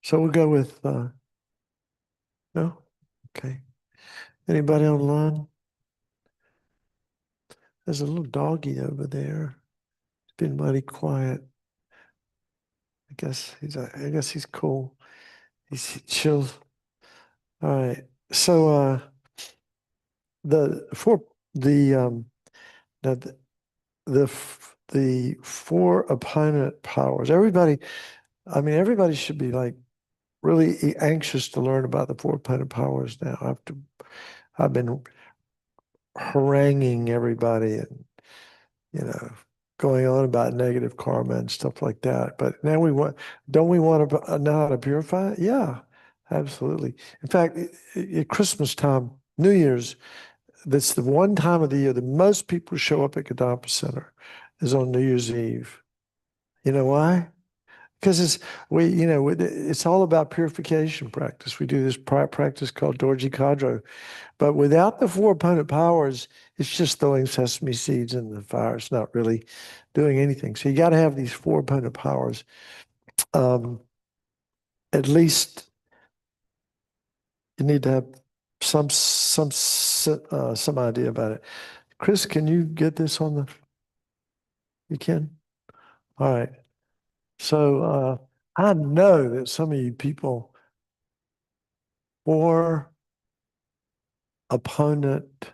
so we'll go with no? Okay. Anybody online? There's a little doggy over there. It's been mighty quiet. I guess he's cool. He's chill. All right. So the four the now the four opponent powers. Everybody should be like really anxious to learn about the four opponent powers now. I've been haranguing everybody and going on about negative karma and stuff like that. But now don't we want to know how to purify it? Yeah, absolutely. In fact, at Christmas time, New Year's, that's the one time of the year that most people show up at Kadampa Center is on New Year's Eve. You know why? Because it's all about purification practice. We do this practice called Dorji Kadro. But without the four opponent powers, it's just throwing sesame seeds in the fire. It's not really doing anything. So you got to have these four opponent powers. At least you need to have some idea about it. Chris, can you get this on the? You can. All right. So I know that some of you people, four opponent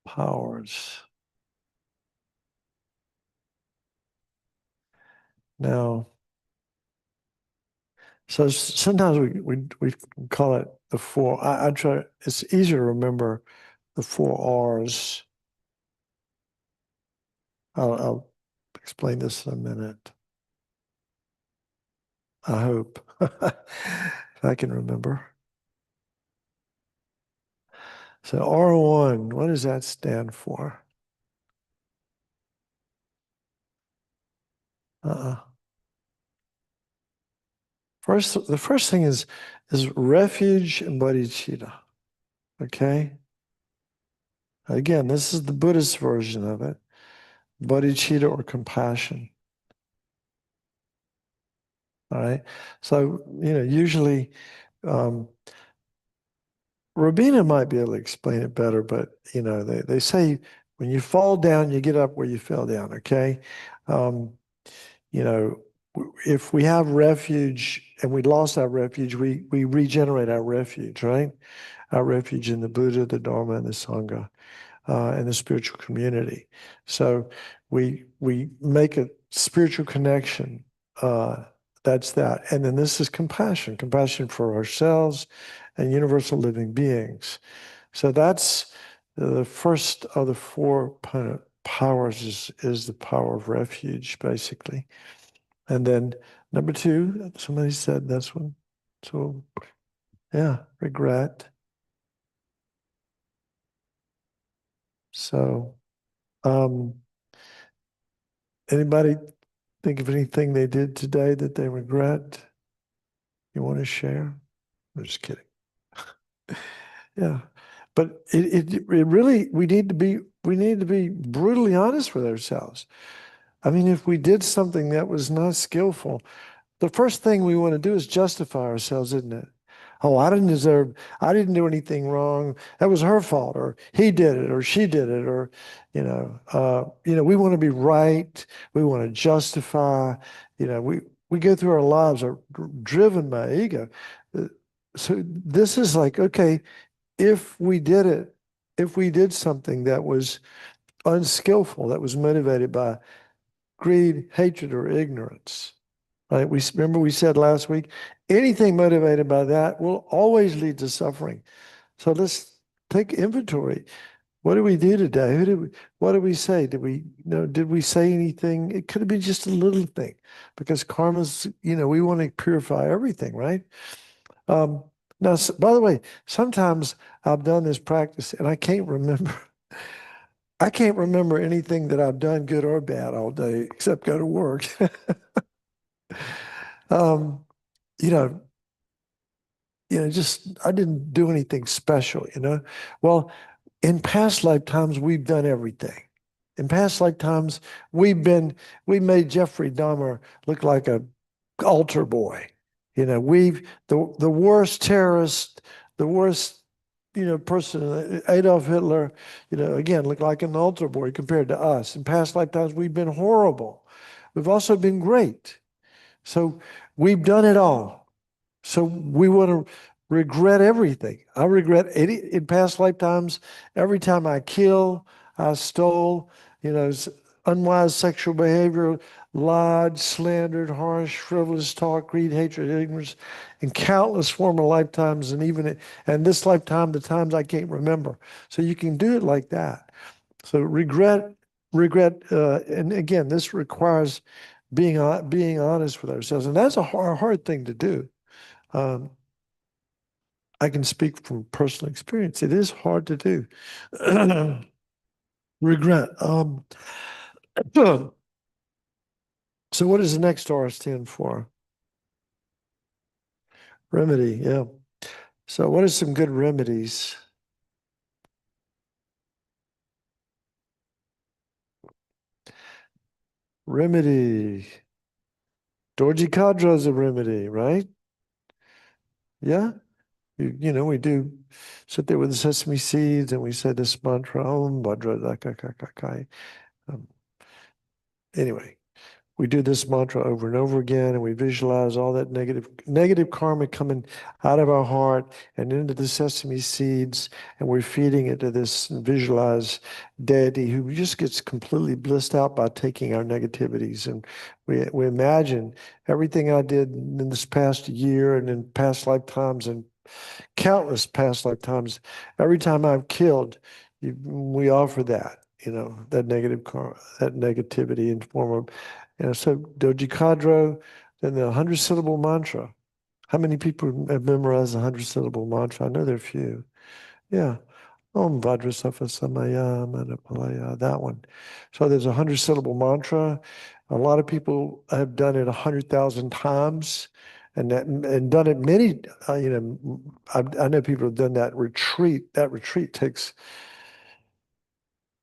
powers. Now, so sometimes we call it the four. I try. It's easier to remember the four R's. I'll explain this in a minute. I hope if I can remember. So R1, what does that stand for? The first thing is refuge and bodhicitta. Okay. Again, this is the Buddhist version of it. Bodhicitta or compassion. All right. So, usually Rabina might be able to explain it better, but they say when you fall down, you get up where you fell down. Okay. You know, if we have refuge and we lost our refuge, we regenerate our refuge, right? Our refuge in the Buddha, the Dharma, and the Sangha, and the spiritual community. So we make a spiritual connection. That's that. And then this is compassion for ourselves and universal living beings. So that's the first of the four powers is the power of refuge, basically. And then number two, somebody said this one. So yeah, regret. So anybody think of anything they did today that they regret? You want to share? I'm just kidding. Yeah. But it really we need to be brutally honest with ourselves. I mean, if we did something that was not skillful, the first thing we want to do is justify ourselves, isn't it? Oh, I didn't do anything wrong. That was her fault, or he did it, or she did it, or, we want to be right. We want to justify, we go through our lives are driven by ego. Uh, So this is like, okay, if we did it, if we did something that was unskillful, that was motivated by greed, hatred, or ignorance, right? Remember we said last week, anything motivated by that will always lead to suffering. So let's take inventory. What did we do today? What did we say? Did we say anything? It could have been just a little thing, because karma's, we want to purify everything, right? Um, Now, by the way, sometimes I've done this practice and I can't remember. I can't remember anything that I've done, good or bad, all day, except go to work. Um, you know, just I didn't do anything special. Well, in past lifetimes, we've done everything. In past lifetimes, we made Jeffrey Dahmer look like a altar boy. The worst terrorist, the worst, person, Adolf Hitler, again, looked like an altar boy compared to us. In past lifetimes, we've been horrible. We've also been great. So we've done it all. So we want to regret everything. I regret in past lifetimes, every time I kill, I stole, unwise sexual behavior, lied, slandered, harsh, frivolous talk, greed, hatred, ignorance, in countless former lifetimes, and this lifetime, the times I can't remember. So you can do it like that. So regret, and again, this requires being honest with ourselves, and that's a hard thing to do. Um, I can speak from personal experience. It is hard to do. Regret. So what does the next R stand for? Remedy, yeah. So what are some good remedies? Remedy. Dorji Kadra is a remedy, right? Yeah. We do sit there with the sesame seeds and we say this mantra, Om Bhadra Dakakakai. Anyway, we do this mantra over and over again, and we visualize all that negative karma coming out of our heart and into the sesame seeds, and we're feeding it to this visualized deity who just gets completely blissed out by taking our negativities. And we imagine everything I did in this past year and in past lifetimes and countless past lifetimes. Every time I've killed, we offer that. That that negativity in form of, so Doji Kadro, then the 100-syllable mantra. How many people have memorized the 100-syllable mantra? I know there are few. Yeah. Om Vajrasattva Samaya Manipalaya, that one. So there's a 100-syllable mantra. A lot of people have done it 100,000 times and done it many, I know people have done that retreat. That retreat takes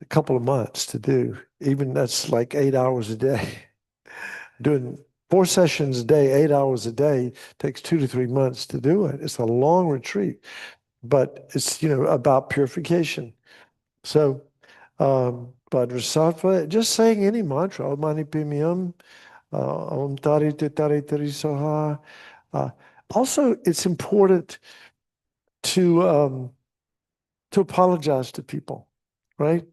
a couple of months to do. Even that's like 8 hours a day. Doing 4 sessions a day, 8 hours a day takes 2 to 3 months to do it. It's a long retreat, but it's, about purification. So, Vajrasattva, just saying any mantra, Om Mani Padme Hum, Om Tari Te Tari Tari Soha. Also, it's important to apologize to people, right?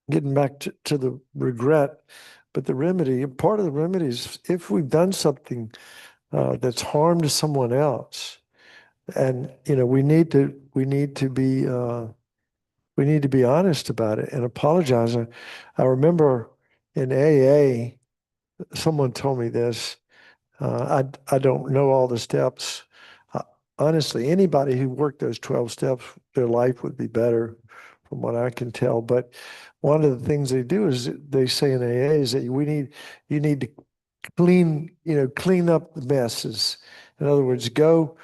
Getting back to the regret, but the remedy, part of the remedy is if we've done something that's harmed someone else, and we need to be honest about it and apologize. I remember in AA, someone told me this. I don't know all the steps. Uh, Honestly, anybody who worked those 12 steps, their life would be better, from what I can tell. But one of the things they do is they say in AA is that you need to clean up the messes. In other words, go.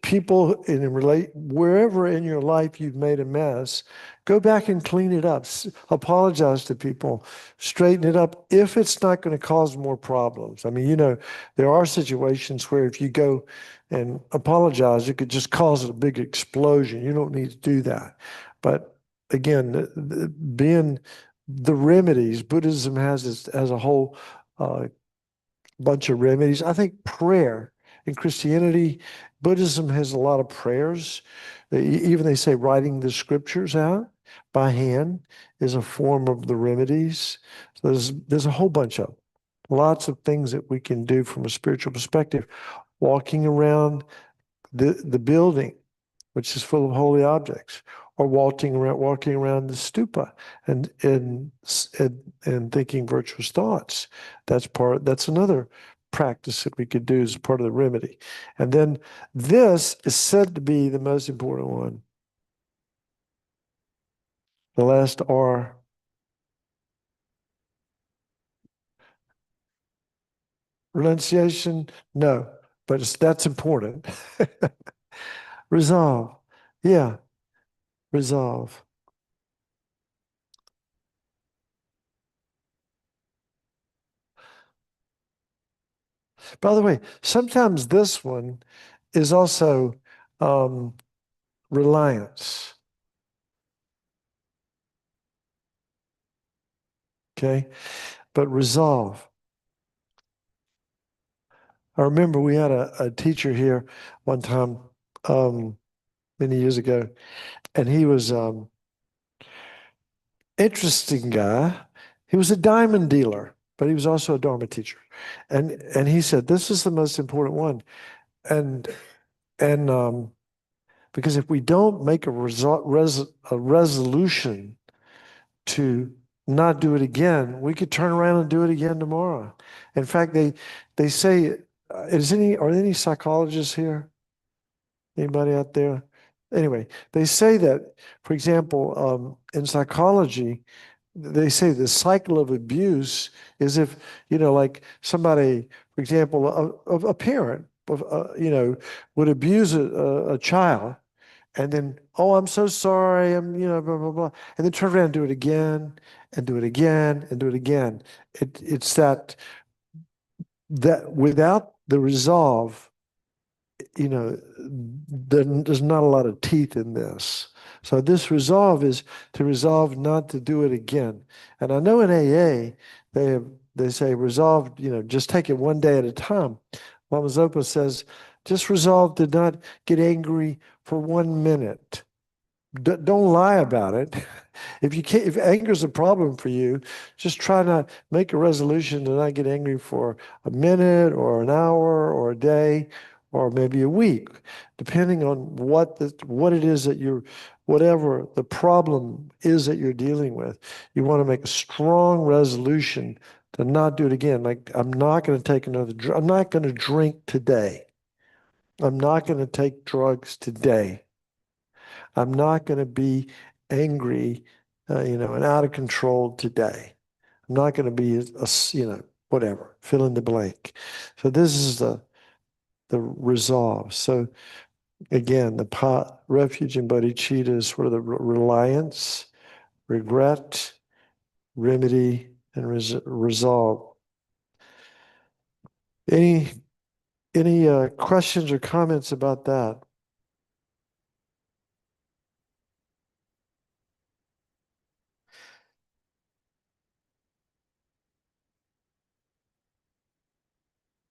people in relate wherever in your life you've made a mess, go back and clean it up. Apologize to people, straighten it up if it's not going to cause more problems. I mean, you know, there are situations where if you go and apologize, it could just cause a big explosion. You don't need to do that. But again, being the remedies, Buddhism has a whole bunch of remedies. I think prayer in Christianity, Buddhism has a lot of prayers. Even they say writing the scriptures out by hand is a form of the remedies. So there's a whole bunch of lots of things that we can do from a spiritual perspective. Walking around the building, which is full of holy objects, or walking around the stupa and thinking virtuous thoughts. That's another practice that we could do as part of the remedy. And then this is said to be the most important one. The last R. Renunciation, no, but that's important. Resolve. Yeah, resolve. By the way, sometimes this one is also reliance. Okay, but resolve. I remember we had a teacher here one time many years ago, and he was interesting guy. He was a diamond dealer, but he was also a Dharma teacher. And he said, this is the most important one. And because if we don't make a resolution to not do it again, we could turn around and do it again tomorrow. In fact, they say, are there any psychologists here? Anybody out there? Anyway, they say that, for example, in psychology, they say the cycle of abuse is if, you know, like somebody, for example, a parent, would abuse a child and then, oh, I'm so sorry, blah, blah, blah, and then turn around and do it again and do it again and do it again. It's that without the resolve, there's not a lot of teeth in this. So this resolve is to resolve not to do it again. And I know in AA, they say resolve, just take it one day at a time. Lama Zopa says, just resolve to not get angry for 1 minute. Don't lie about it. If anger is a problem for you, just try not make a resolution to not get angry for a minute or an hour or a day or maybe a week, depending on what it is that whatever the problem is that you're dealing with. You want to make a strong resolution to not do it again. Like, I'm not going to take I'm not going to drink today. I'm not going to take drugs today. I'm not going to be angry, and out of control today. I'm not going to be whatever, fill in the blank. So this is the resolve. So again, the refuge and bodhicitta is sort of the reliance, regret, remedy, and resolve. Any questions or comments about that?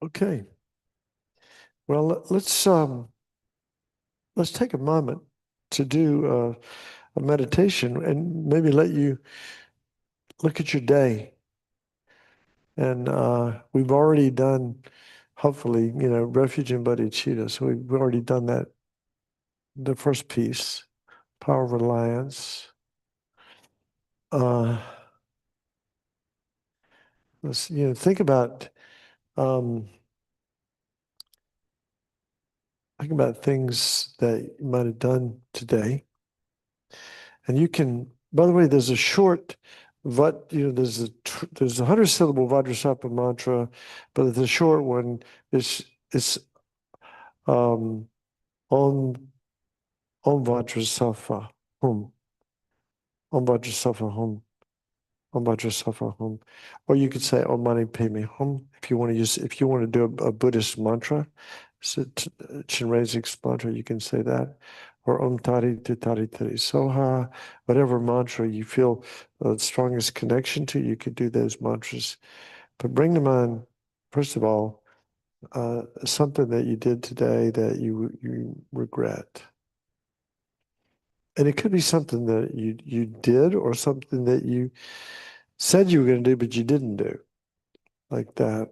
Okay. Well, let's take a moment to do a meditation and maybe let you look at your day. And we've already done, hopefully, refuge and bodhicitta. So we've already done that, the first piece, power of reliance. Let's think about things that you might have done today. And you can, by the way, there's a short, there's a 100-syllable Vajrasattva mantra, but the short one is Om Om Vajrasattva Hum. Om Vajrasattva Hum. Om Vajrasattva Hum. Or you could say Om Mani Padme Hum if you want to use, if you want to do a Buddhist mantra, so Chinrezig's mantra, you can say that. Or Om Tari Tari Tari Soha, whatever mantra you feel the strongest connection to, you could do those mantras. But bring to mind, first of all, something that you did today that you regret. And it could be something that you did or something that you said you were going to do, but you didn't do, like that.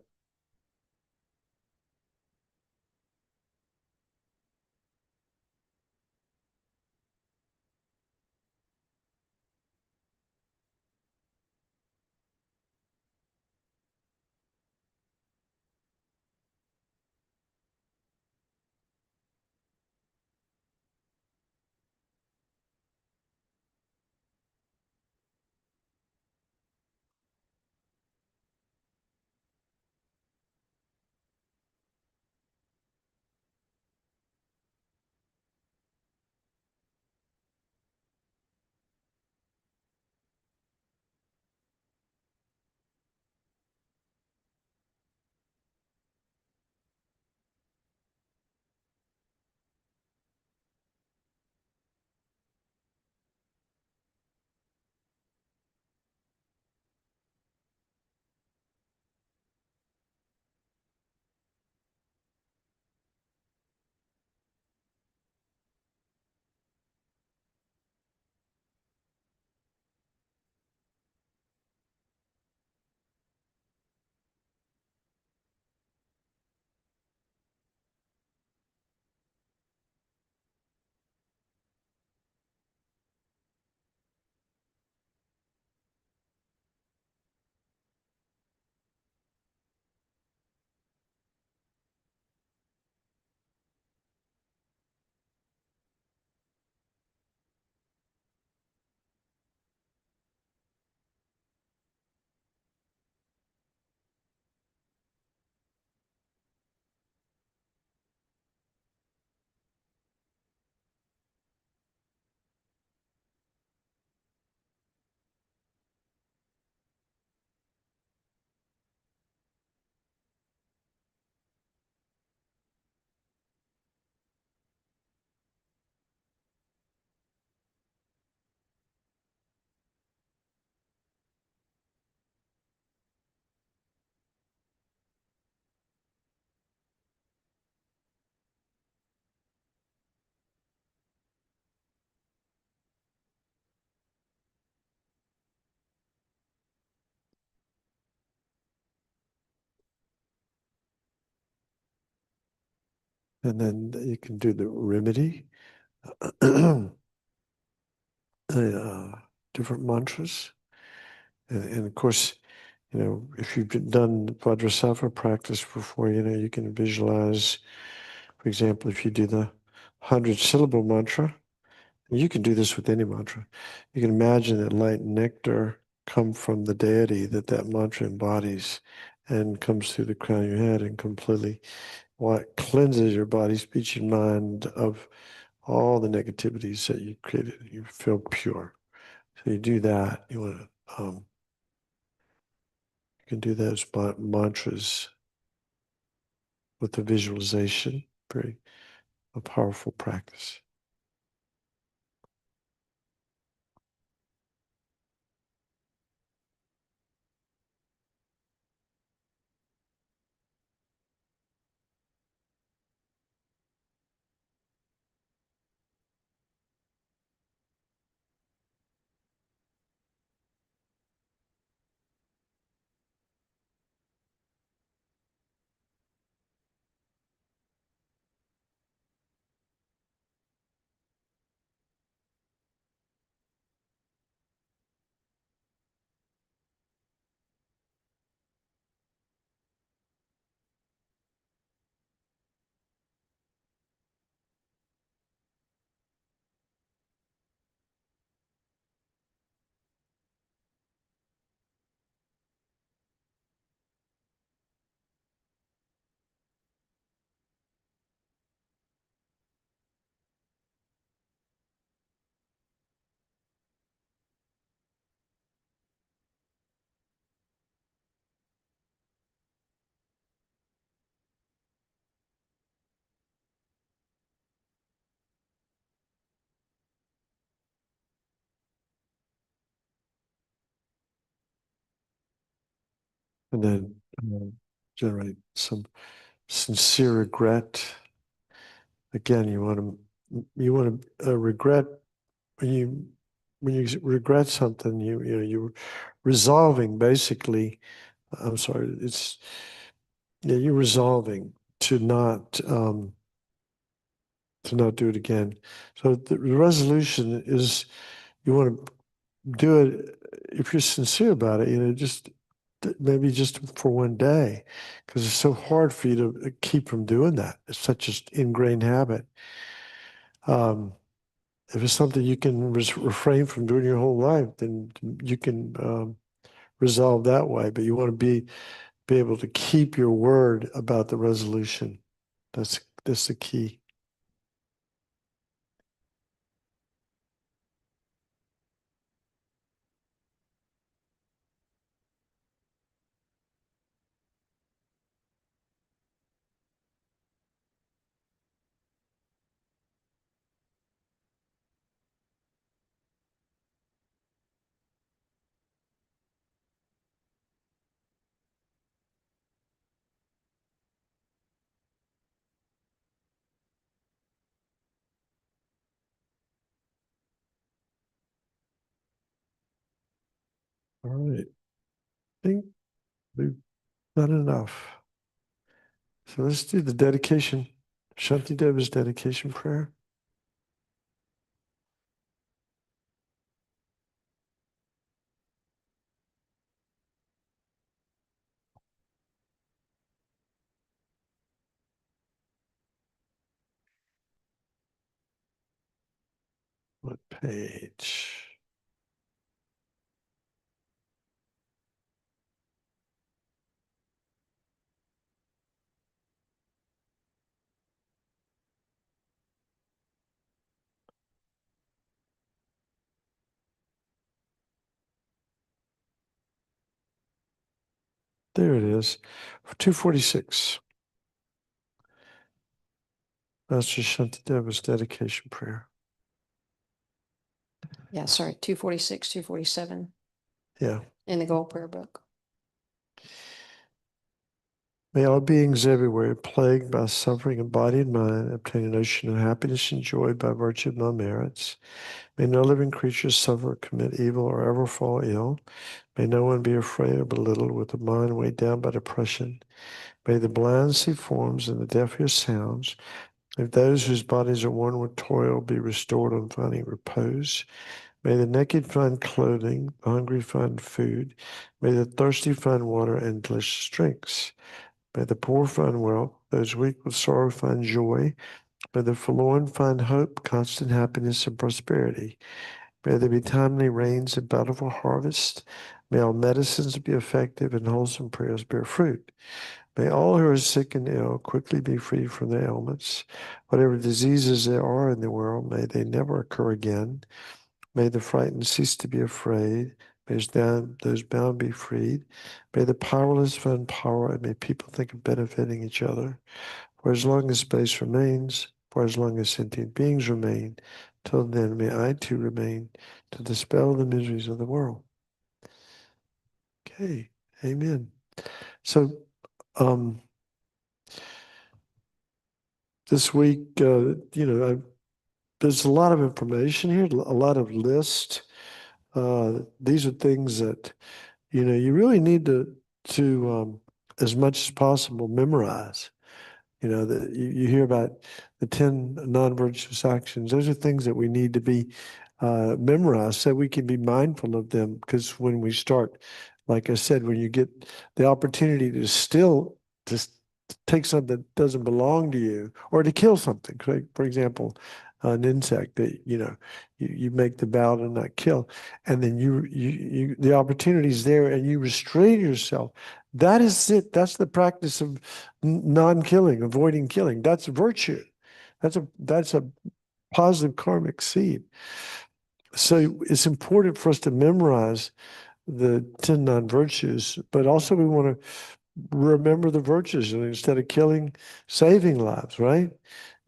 And then you can do the remedy, different mantras. And of course, if you've done Vajrasattva practice before, you can visualize, for example, if you do the 100-syllable mantra, you can do this with any mantra. You can imagine that light and nectar come from the deity that mantra embodies and comes through the crown of your head and completely cleanses your body, speech, and mind of all the negativities that you created. You feel pure. So you do that. You want to, you can do those mantras with the visualization. Very a powerful practice. and then generate some sincere regret. Again, you want to regret when you regret something. You're resolving basically. I'm sorry. You're resolving to not do it again. So the resolution is you want to do it if you're sincere about it. Just maybe just for one day, because it's so hard for you to keep from doing that. It's such an ingrained habit. If it's something you can refrain from doing your whole life, then you can resolve that way. But you want to be able to keep your word about the resolution. That's the key. All right. I think we've done enough. So let's do the dedication. Shanti Deva's dedication prayer. What page? There it is. 246. Master Shanti Deva's dedication prayer. Yeah, sorry, 246, 247 Yeah. in the Gold Prayer Book. May all beings everywhere, plagued by suffering in body and mind, obtain an ocean of happiness and joy by virtue of my merits. May no living creature suffer, commit evil, or ever fall ill. May no one be afraid or belittled with a mind weighed down by depression. May the blind see forms and the deaf hear sounds. May those whose bodies are worn with toil be restored on finding repose. May the naked find clothing, the hungry find food. May the thirsty find water and delicious drinks. May the poor find wealth, those weak with sorrow find joy. May the forlorn find hope, constant happiness, and prosperity. May there be timely rains and bountiful harvests. May all medicines be effective and wholesome prayers bear fruit. May all who are sick and ill quickly be freed from their ailments. Whatever diseases there are in the world, may they never occur again. May the frightened cease to be afraid. May those bound be freed. May the powerless find power, and may people think of benefiting each other. For as long as space remains, for as long as sentient beings remain, till then may I too remain to dispel the miseries of the world. Okay, amen. So, this week, there's a lot of information here, a lot of lists. These are things that you really need to as much as possible memorize. You hear about the 10 non-virtuous actions. Those are things that we need to be memorized so we can be mindful of them. Because when we start, like I said, when you get the opportunity to just take something that doesn't belong to you, or to kill something, like, for example, an insect that you make the vow to not kill, and then the opportunity is there, and you restrain yourself. That is it. That's the practice of non-killing, avoiding killing. That's virtue. That's a positive karmic seed. So it's important for us to memorize the 10 non-virtues, but also we want to remember the virtues. And instead of killing, saving lives, right?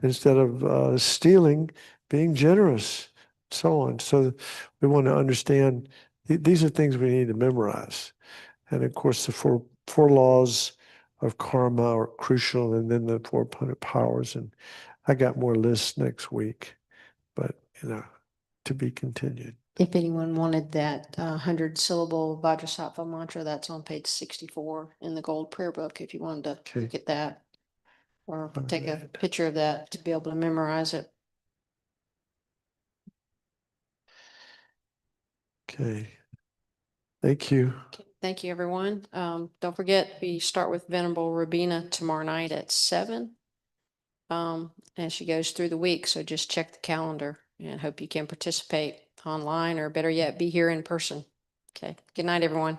Instead of stealing, being generous, so on. So we want to understand these are things we need to memorize. And of course, the four laws of karma are crucial, and then the 4 powers. And I got more lists next week, but to be continued. If anyone wanted that 100-syllable Vajrasattva mantra, that's on page 64 in the gold prayer book, if you wanted to Okay. look at that. Or All take a right. picture of that to be able to memorize it. Okay. Thank you. Thank you, everyone. Don't forget, we start with Venerable Rabina tomorrow night at 7. And she goes through the week, so just check the calendar and hope you can participate online, or better yet, be here in person. Okay, good night, everyone.